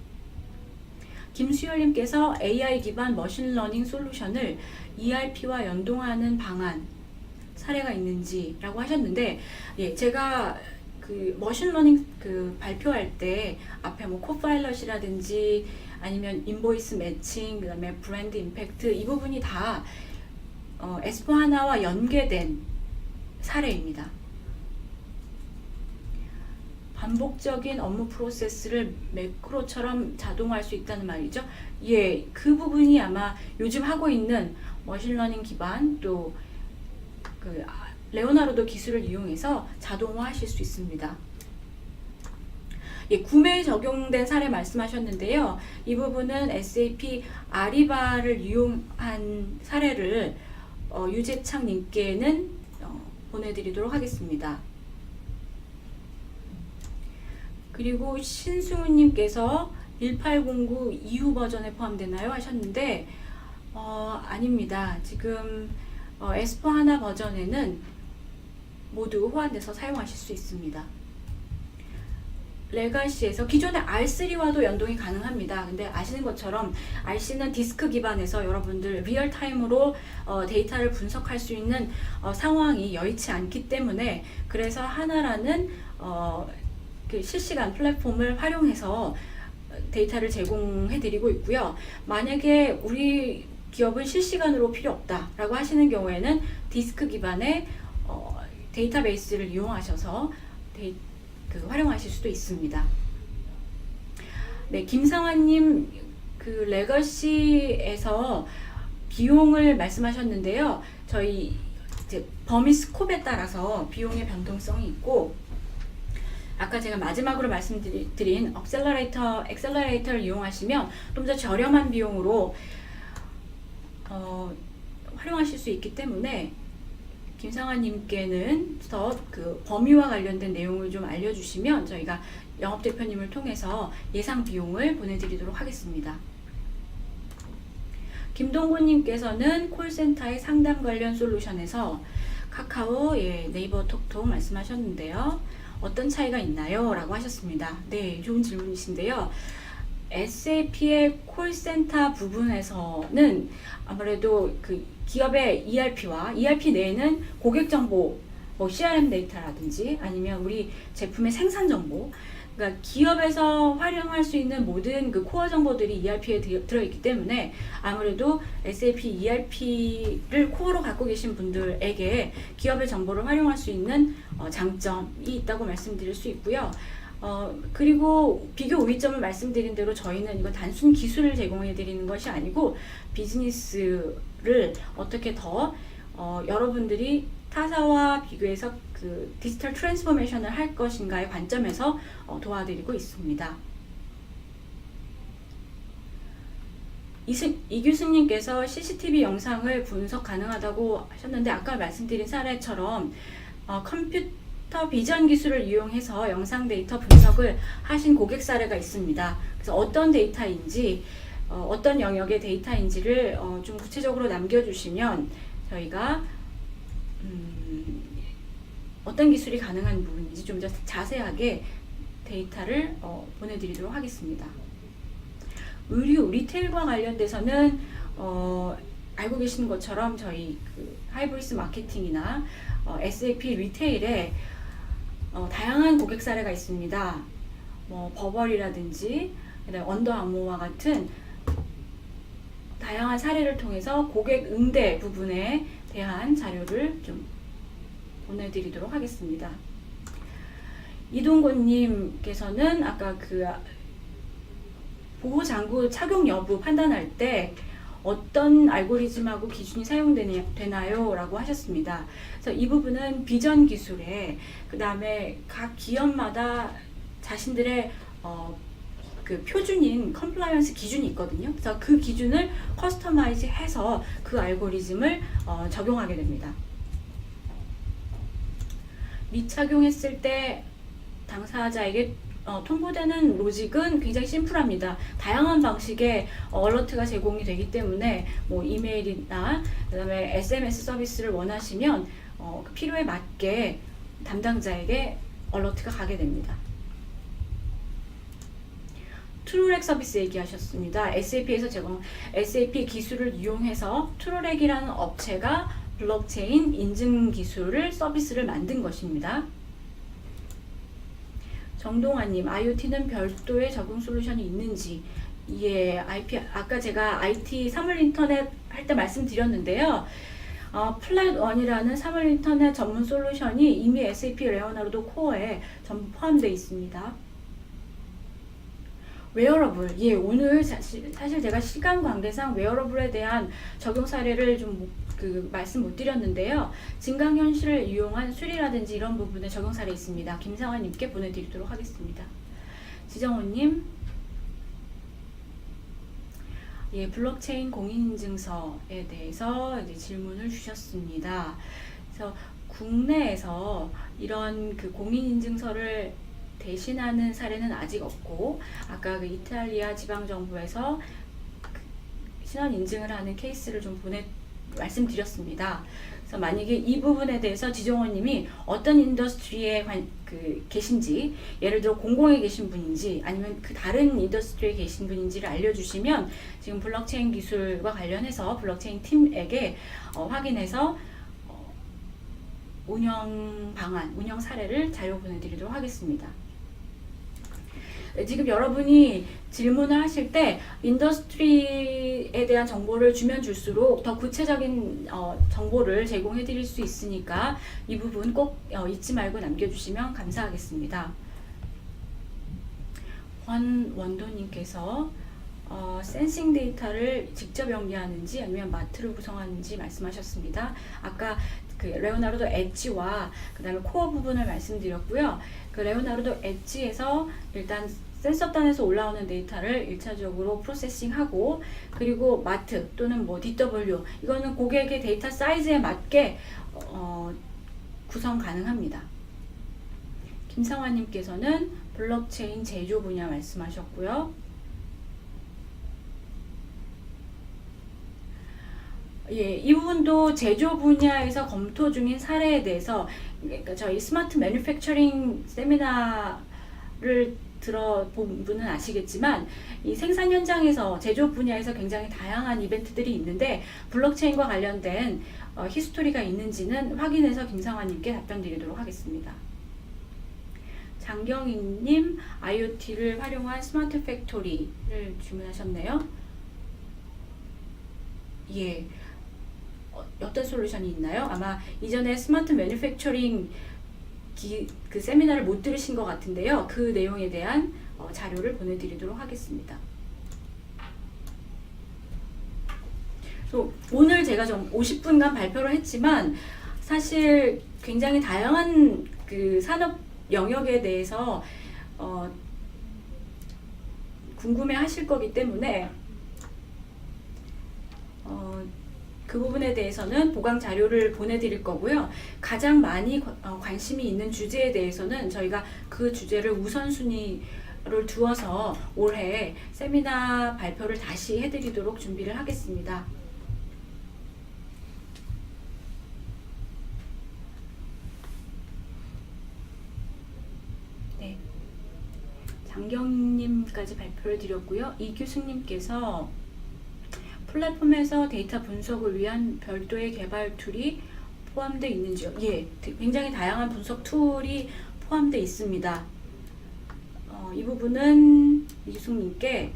김수열님께서 AI 기반 머신러닝 솔루션을 ERP와 연동하는 방안 사례가 있는지라고 하셨는데, 예, 제가 그 머신러닝 발표할 때 앞에 뭐 코파일럿이라든지 아니면 인보이스 매칭, 그다음에 브랜드 임팩트 이 부분이 다 S4하나와 연계된 사례입니다. 반복적인 업무 프로세스를 매크로처럼 자동화할 수 있다는 말이죠. 예, 그 부분이 아마 요즘 하고 있는 머신러닝 기반 또 레오나르도 기술을 이용해서 자동화하실 수 있습니다. 예, 구매에 적용된 사례 말씀하셨는데요. 이 부분은 SAP 아리바를 이용한 사례를 유재창 님께는 보내드리도록 하겠습니다. 그리고 신승훈 님께서 1809 이후 버전에 포함되나요? 하셨는데 아닙니다. 지금 S4하나 버전에는 모두 호환돼서 사용하실 수 있습니다. 레가시에서 기존의 R3와도 연동이 가능합니다. 근데 아시는 것처럼 RC는 디스크 기반에서 여러분들 리얼타임으로 데이터를 분석할 수 있는 상황이 여의치 않기 때문에 그래서 하나라는 그 실시간 플랫폼을 활용해서 데이터를 제공해 드리고 있고요. 만약에 우리 기업은 실시간으로 필요 없다라고 하시는 경우에는 디스크 기반의 데이터베이스를 이용하셔서 활용하실 수도 있습니다. 네, 김상환님 그 레거시에서 비용을 말씀하셨는데요. 저희 이제 범위 스콥에 따라서 비용의 변동성이 있고 아까 제가 마지막으로 말씀드린 엑셀러레이터를 이용하시면 좀 더 저렴한 비용으로 활용하실 수 있기 때문에 김상환님께는 더 그 범위와 관련된 내용을 좀 알려주시면 저희가 영업대표님을 통해서 예상 비용을 보내드리도록 하겠습니다. 김동곤님께서는 콜센터의 상담 관련 솔루션에서 카카오, 네이버 톡톡 말씀하셨는데요. 어떤 차이가 있나요? 라고 하셨습니다. 네, 좋은 질문이신데요. SAP의 콜센터 부분에서는 아무래도 그 기업의 ERP와 ERP 내에는 고객 정보, 뭐 CRM 데이터라든지 아니면 우리 제품의 생산 정보, 그러니까 기업에서 활용할 수 있는 모든 그 코어 정보들이 ERP에 들어있기 때문에 아무래도 SAP ERP를 코어로 갖고 계신 분들에게 기업의 정보를 활용할 수 있는 장점이 있다고 말씀드릴 수 있고요. 그리고 비교 우위점을 말씀드린 대로 저희는 이거 단순 기술을 제공해 드리는 것이 아니고 비즈니스를 어떻게 더 여러분들이 타사와 비교해서 그 디지털 트랜스포메이션을 할 것인가의 관점에서 도와드리고 있습니다. 이규승님께서 CCTV 영상을 분석 가능하다고 하셨는데 아까 말씀드린 사례처럼 컴퓨터 비전 기술을 이용해서 영상 데이터 분석을 하신 고객 사례가 있습니다. 그래서 어떤 데이터인지 어떤 영역의 데이터인지를 좀 구체적으로 남겨주시면 저희가 어떤 기술이 가능한 부분인지 좀 더 자세하게 데이터를 보내드리도록 하겠습니다. 의류, 리테일과 관련돼서는 알고 계시는 것처럼 저희 그 하이브리스 마케팅이나 SAP 리테일에 다양한 고객 사례가 있습니다. 뭐 버버리라든지 언더 아모어와 같은 다양한 사례를 통해서 고객 응대 부분에 대한 자료를 좀 보내드리도록 하겠습니다. 이동곤님께서는 아까 그 보호장구 착용 여부 판단할 때 어떤 알고리즘하고 기준이 사용되나요? 라고 하셨습니다. 그래서 이 부분은 비전 기술에 그 다음에 각 기업마다 자신들의 그 표준인 컴플라이언스 기준이 있거든요. 그래서 그 기준을 커스터마이즈 해서 그 알고리즘을 적용하게 됩니다. 미착용했을 때 당사자에게 통보되는 로직은 굉장히 심플합니다. 다양한 방식의 얼러트가 제공이 되기 때문에 뭐 이메일이나 그다음에 SMS 서비스를 원하시면 필요에 맞게 담당자에게 얼러트가 가게 됩니다. 트루렉 서비스 얘기하셨습니다. SAP에서 제공 SAP 기술을 이용해서 트루렉이라는 업체가 블록체인 인증 기술을 서비스를 만든 것입니다. 정동환님, IoT는 별도의 적용 솔루션이 있는지. 예, 아까 제가 IT 사물 인터넷 할 때 말씀드렸는데요. 플랫원이라는 사물 인터넷 전문 솔루션이 이미 SAP 레오나르도 코어에 전부 포함되어 있습니다. 웨어러블, 예, 오늘 사실 제가 시간 관계상 웨어러블에 대한 적용 사례를 좀 말씀 못 드렸는데요. 증강현실을 이용한 수리라든지 이런 부분에 적용 사례 있습니다. 김상환님께 보내드리도록 하겠습니다. 지정호님, 예, 블록체인 공인인증서에 대해서 이제 질문을 주셨습니다. 그래서 국내에서 이런 그 공인인증서를 대신하는 사례는 아직 없고, 아까 그 이탈리아 지방정부에서 신원 인증을 하는 케이스를 좀 말씀드렸습니다. 그래서 만약에 이 부분에 대해서 지정원님이 어떤 인더스트리에 계신지, 예를 들어 공공에 계신 분인지 아니면 그 다른 인더스트리에 계신 분인지를 알려주시면 지금 블록체인 기술과 관련해서 블록체인 팀에게 확인해서 운영 방안, 운영 사례를 자료 보내드리도록 하겠습니다. 지금 여러분이 질문을 하실 때 인더스트리에 대한 정보를 주면 줄수록 더 구체적인 정보를 제공해 드릴 수 있으니까 이 부분 꼭 잊지 말고 남겨주시면 감사하겠습니다. 권원도님께서 센싱 데이터를 직접 연계하는지 아니면 마트를 구성하는지 말씀하셨습니다. 아까 그 레오나르도 엣지와 그 다음에 코어 부분을 말씀드렸고요. 그 레오나르도 엣지에서 일단 센서단에서 올라오는 데이터를 1차적으로 프로세싱하고, 그리고 마트 또는 뭐 DW, 이거는 고객의 데이터 사이즈에 맞게 구성 가능합니다. 김상환님께서는 블록체인 제조 분야 말씀하셨고요. 예, 이 부분도 제조 분야에서 검토 중인 사례에 대해서, 그러니까 저희 스마트 매뉴팩처링 세미나를 들어본 분은 아시겠지만 이 생산 현장에서 제조업 분야에서 굉장히 다양한 이벤트들이 있는데 블록체인과 관련된 히스토리가 있는지는 확인해서 김상환님께 답변 드리도록 하겠습니다. 장경익님, IoT를 활용한 스마트 팩토리를 주문하셨네요. 예, 어떤 솔루션이 있나요? 아마 이전에 스마트 매뉴팩처링 그 세미나를 못 들으신 것 같은데요. 그 내용에 대한 자료를 보내드리도록 하겠습니다. 오늘 제가 좀 50분간 발표를 했지만 사실 굉장히 다양한 그 산업 영역에 대해서 궁금해 하실 거기 때문에 그 부분에 대해서는 보강 자료를 보내드릴 거고요. 가장 많이 관심이 있는 주제에 대해서는 저희가 그 주제를 우선순위를 두어서 올해 세미나 발표를 다시 해드리도록 준비를 하겠습니다. 네, 장경님까지 발표를 드렸고요. 이규승님께서 플랫폼에서 데이터 분석을 위한 별도의 개발 툴이 포함되어 있는지요? 예, 굉장히 다양한 분석 툴이 포함되어 있습니다. 이 부분은 이승님께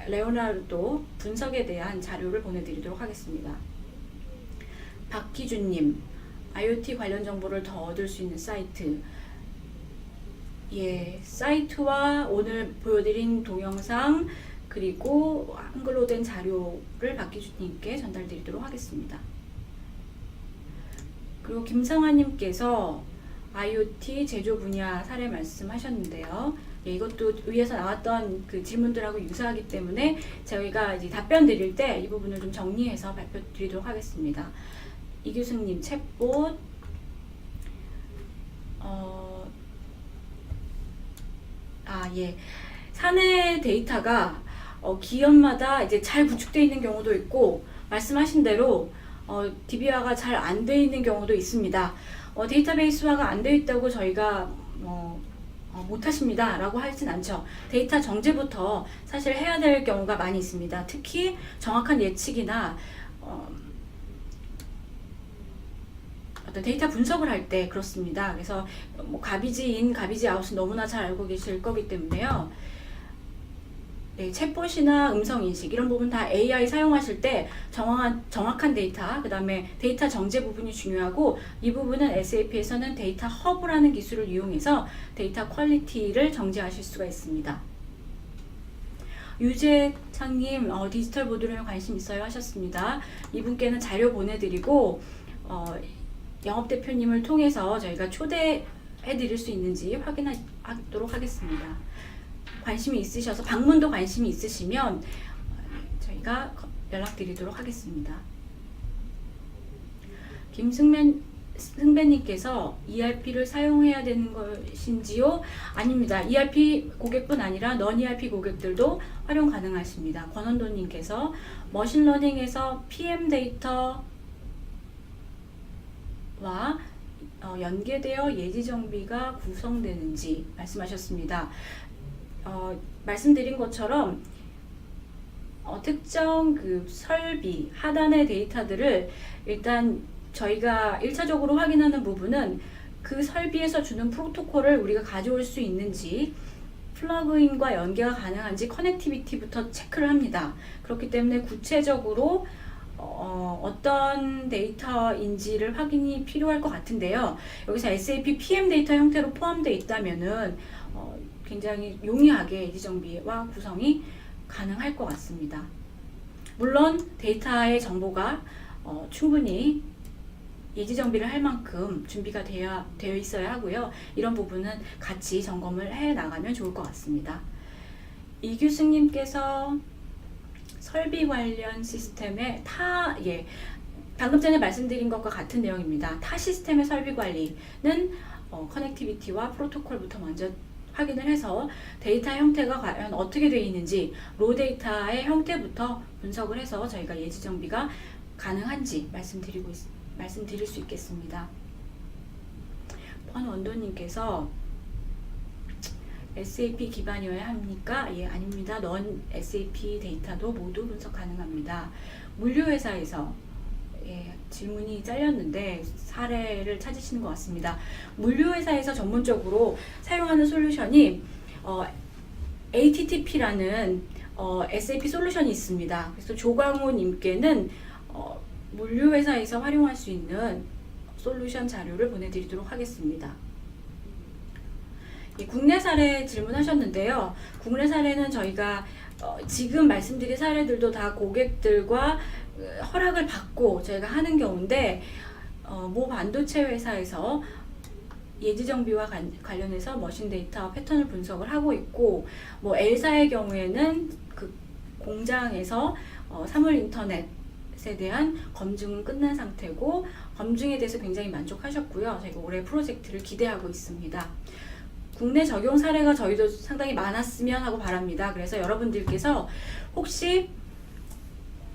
레오나르도 분석에 대한 자료를 보내드리도록 하겠습니다. 박기준님, IoT 관련 정보를 더 얻을 수 있는 사이트. 예, 사이트와 오늘 보여드린 동영상 그리고 한글로 된 자료를 박기준님께 전달드리도록 하겠습니다. 그리고 김상환님께서 IoT 제조 분야 사례 말씀하셨는데요. 예, 이것도 위에서 나왔던 그 질문들하고 유사하기 때문에 저희가 이제 답변 드릴 때 이 부분을 좀 정리해서 발표 드리도록 하겠습니다. 이규승님 챗봇, 예, 사내 데이터가 기업마다 이제 잘 구축되어 있는 경우도 있고 말씀하신 대로 DB화가 잘 안 되어 있는 경우도 있습니다. 데이터베이스화가 안 되어 있다고 저희가 못하십니다 라고 하진 않죠. 데이터 정제부터 사실 해야 될 경우가 많이 있습니다. 특히 정확한 예측이나 어떤 데이터 분석을 할 때 그렇습니다. 그래서 가비지 인, 가비지 아웃은 너무나 잘 알고 계실 거기 때문에요. 네, 챗봇이나 음성인식 이런 부분 다 AI 사용하실 때 정확한 데이터, 그 다음에 데이터 정제 부분이 중요하고 이 부분은 SAP에서는 데이터 허브라는 기술을 이용해서 데이터 퀄리티를 정제하실 수가 있습니다. 유재창님, 디지털 보드룸에 관심 있어요 하셨습니다. 이분께는 자료 보내드리고 영업대표님을 통해서 저희가 초대해드릴 수 있는지 확인하도록 하겠습니다. 관심이 있으셔서 방문도 관심이 있으시면 저희가 연락드리도록 하겠습니다. 승배님께서 ERP를 사용해야 되는 것인지요? 아닙니다. ERP 고객뿐 아니라 넌 ERP 고객들도 활용 가능하십니다. 권원도님께서 머신러닝에서 PM 데이터와 연계되어 예지 정비가 구성되는지 말씀하셨습니다. 말씀드린 것처럼 특정 그 설비 하단의 데이터들을 일단 저희가 1차적으로 확인하는 부분은 그 설비에서 주는 프로토콜을 우리가 가져올 수 있는지, 플러그인과 연계가 가능한지 커넥티비티부터 체크를 합니다. 그렇기 때문에 구체적으로 어떤 데이터인지를 확인이 필요할 것 같은데요. 여기서 SAP PM 데이터 형태로 포함되어 있다면은 굉장히 용이하게 예지정비와 구성이 가능할 것 같습니다. 물론 데이터의 정보가 충분히 예지정비를 할 만큼 준비가 되어 있어야 하고요. 이런 부분은 같이 점검을 해 나가면 좋을 것 같습니다. 이규승님께서 설비 관련 시스템의 방금 전에 말씀드린 것과 같은 내용입니다. 타 시스템의 설비 관리는 커넥티비티와 프로토콜부터 먼저 확인을 해서 데이터 형태가 과연 어떻게 되어 있는지 로 데이터의 형태부터 분석을 해서 저희가 예지 정비가 가능한지 말씀드릴 수 있겠습니다. 권원도님께서 SAP 기반이어야 합니까? 예, 아닙니다. 넌 SAP 데이터도 모두 분석 가능합니다. 물류회사에서 예, 질문이 잘렸는데 사례를 찾으시는 것 같습니다. 물류회사에서 전문적으로 사용하는 솔루션이 ATTP라는 SAP 솔루션이 있습니다. 그래서 조광호 님께는 물류회사에서 활용할 수 있는 솔루션 자료를 보내드리도록 하겠습니다. 예, 국내 사례 질문하셨는데요. 국내 사례는 저희가 지금 말씀드린 사례들도 다 고객들과 허락을 받고 저희가 하는 경우인데 모 반도체 회사에서 예지 정비와 관련해서 머신 데이터 패턴을 분석을 하고 있고, 뭐 L사의 경우에는 그 공장에서 사물 인터넷에 대한 검증은 끝난 상태고 검증에 대해서 굉장히 만족하셨고요. 저희가 올해 프로젝트를 기대하고 있습니다. 국내 적용 사례가 저희도 상당히 많았으면 하고 바랍니다. 그래서 여러분들께서 혹시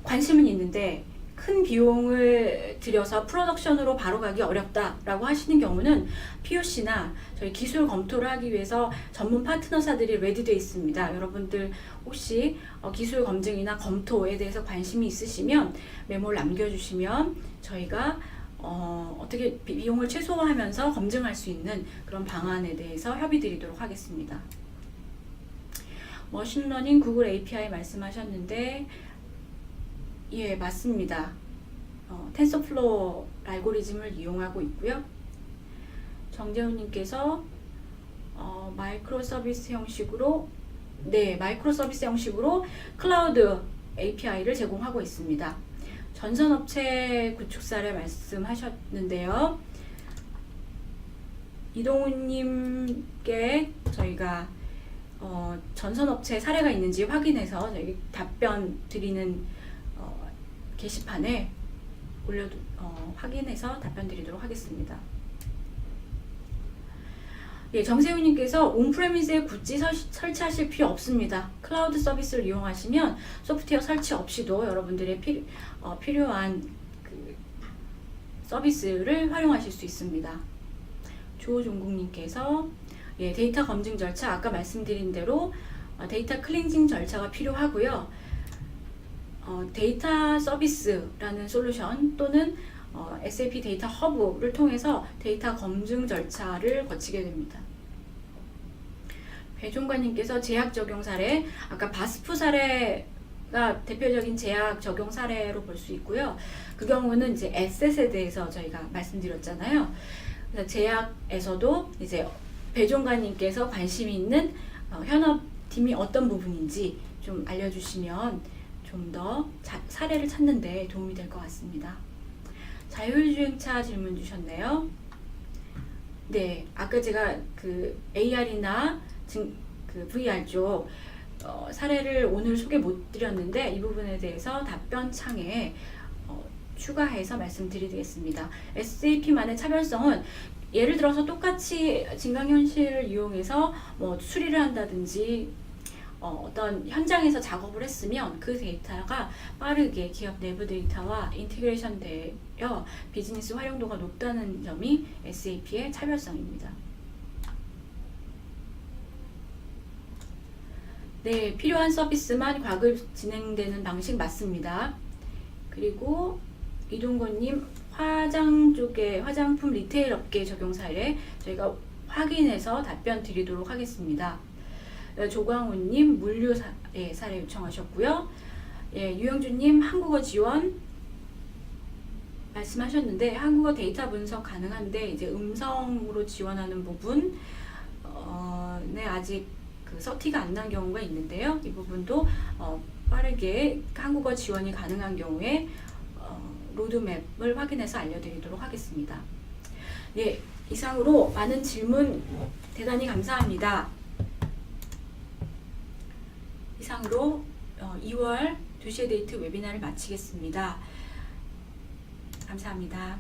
관심은 있는데 큰 비용을 들여서 프로덕션으로 바로 가기 어렵다라고 하시는 경우는 POC나 저희 기술 검토를 하기 위해서 전문 파트너사들이 레디되어 있습니다. 여러분들 혹시 기술 검증이나 검토에 대해서 관심이 있으시면 메모를 남겨주시면 저희가 어떻게 비용을 최소화하면서 검증할 수 있는 그런 방안에 대해서 협의 드리도록 하겠습니다. 머신러닝 구글 API 말씀하셨는데 예, 맞습니다. 텐서플로우 알고리즘을 이용하고 있고요. 정재훈님께서 마이크로 서비스 형식으로 클라우드 API를 제공하고 있습니다. 전선업체 구축 사례 말씀하셨는데요. 이동훈님께 저희가 전선업체 사례가 있는지 확인해서 저희 답변 드리는 게시판에 확인해서 답변 드리도록 하겠습니다. 예, 정세훈님께서 온프레미스에 굳이 설치하실 필요 없습니다. 클라우드 서비스를 이용하시면 소프트웨어 설치 없이도 여러분들의 필요한 그 서비스를 활용하실 수 있습니다. 조종국님께서 예, 데이터 검증 절차 아까 말씀드린 대로 데이터 클렌징 절차가 필요하고요. 데이터 서비스라는 솔루션 또는 SAP 데이터 허브를 통해서 데이터 검증 절차를 거치게 됩니다. 배종관님께서 제약 적용 사례, 아까 바스프 사례가 대표적인 제약 적용 사례로 볼 수 있고요. 그 경우는 이제 에셋에 대해서 저희가 말씀드렸잖아요. 그래서 제약에서도 이제 배종관님께서 관심 있는 현업팀이 어떤 부분인지 좀 알려주시면 좀 더 사례를 찾는 데 도움이 될 것 같습니다. 자율주행차 질문 주셨네요. 네, 아까 제가 그 AR이나 그 VR 쪽 사례를 오늘 소개 못 드렸는데 이 부분에 대해서 답변 창에 추가해서 말씀드리겠습니다. SAP만의 차별성은 예를 들어서 똑같이 증강현실을 이용해서 뭐 수리를 한다든지 어떤 현장에서 작업을 했으면 그 데이터가 빠르게 기업 내부 데이터와 인티그레이션 되어 비즈니스 활용도가 높다는 점이 SAP의 차별성입니다. 네, 필요한 서비스만 과급 진행되는 방식 맞습니다. 그리고 이동건님 화장 쪽에 화장품 리테일 업계 적용 사례 저희가 확인해서 답변 드리도록 하겠습니다. 조광훈님 물류 사례 요청하셨고요. 예, 유영주님 한국어 지원 말씀하셨는데 한국어 데이터 분석 가능한데 이제 음성으로 지원하는 부분 아직 그 서티가 안 난 경우가 있는데요. 이 부분도 빠르게 한국어 지원이 가능한 경우에 로드맵을 확인해서 알려드리도록 하겠습니다. 예, 이상으로 많은 질문 대단히 감사합니다. 이상으로 2월 2시에 데이트 웨비나를 마치겠습니다. 감사합니다.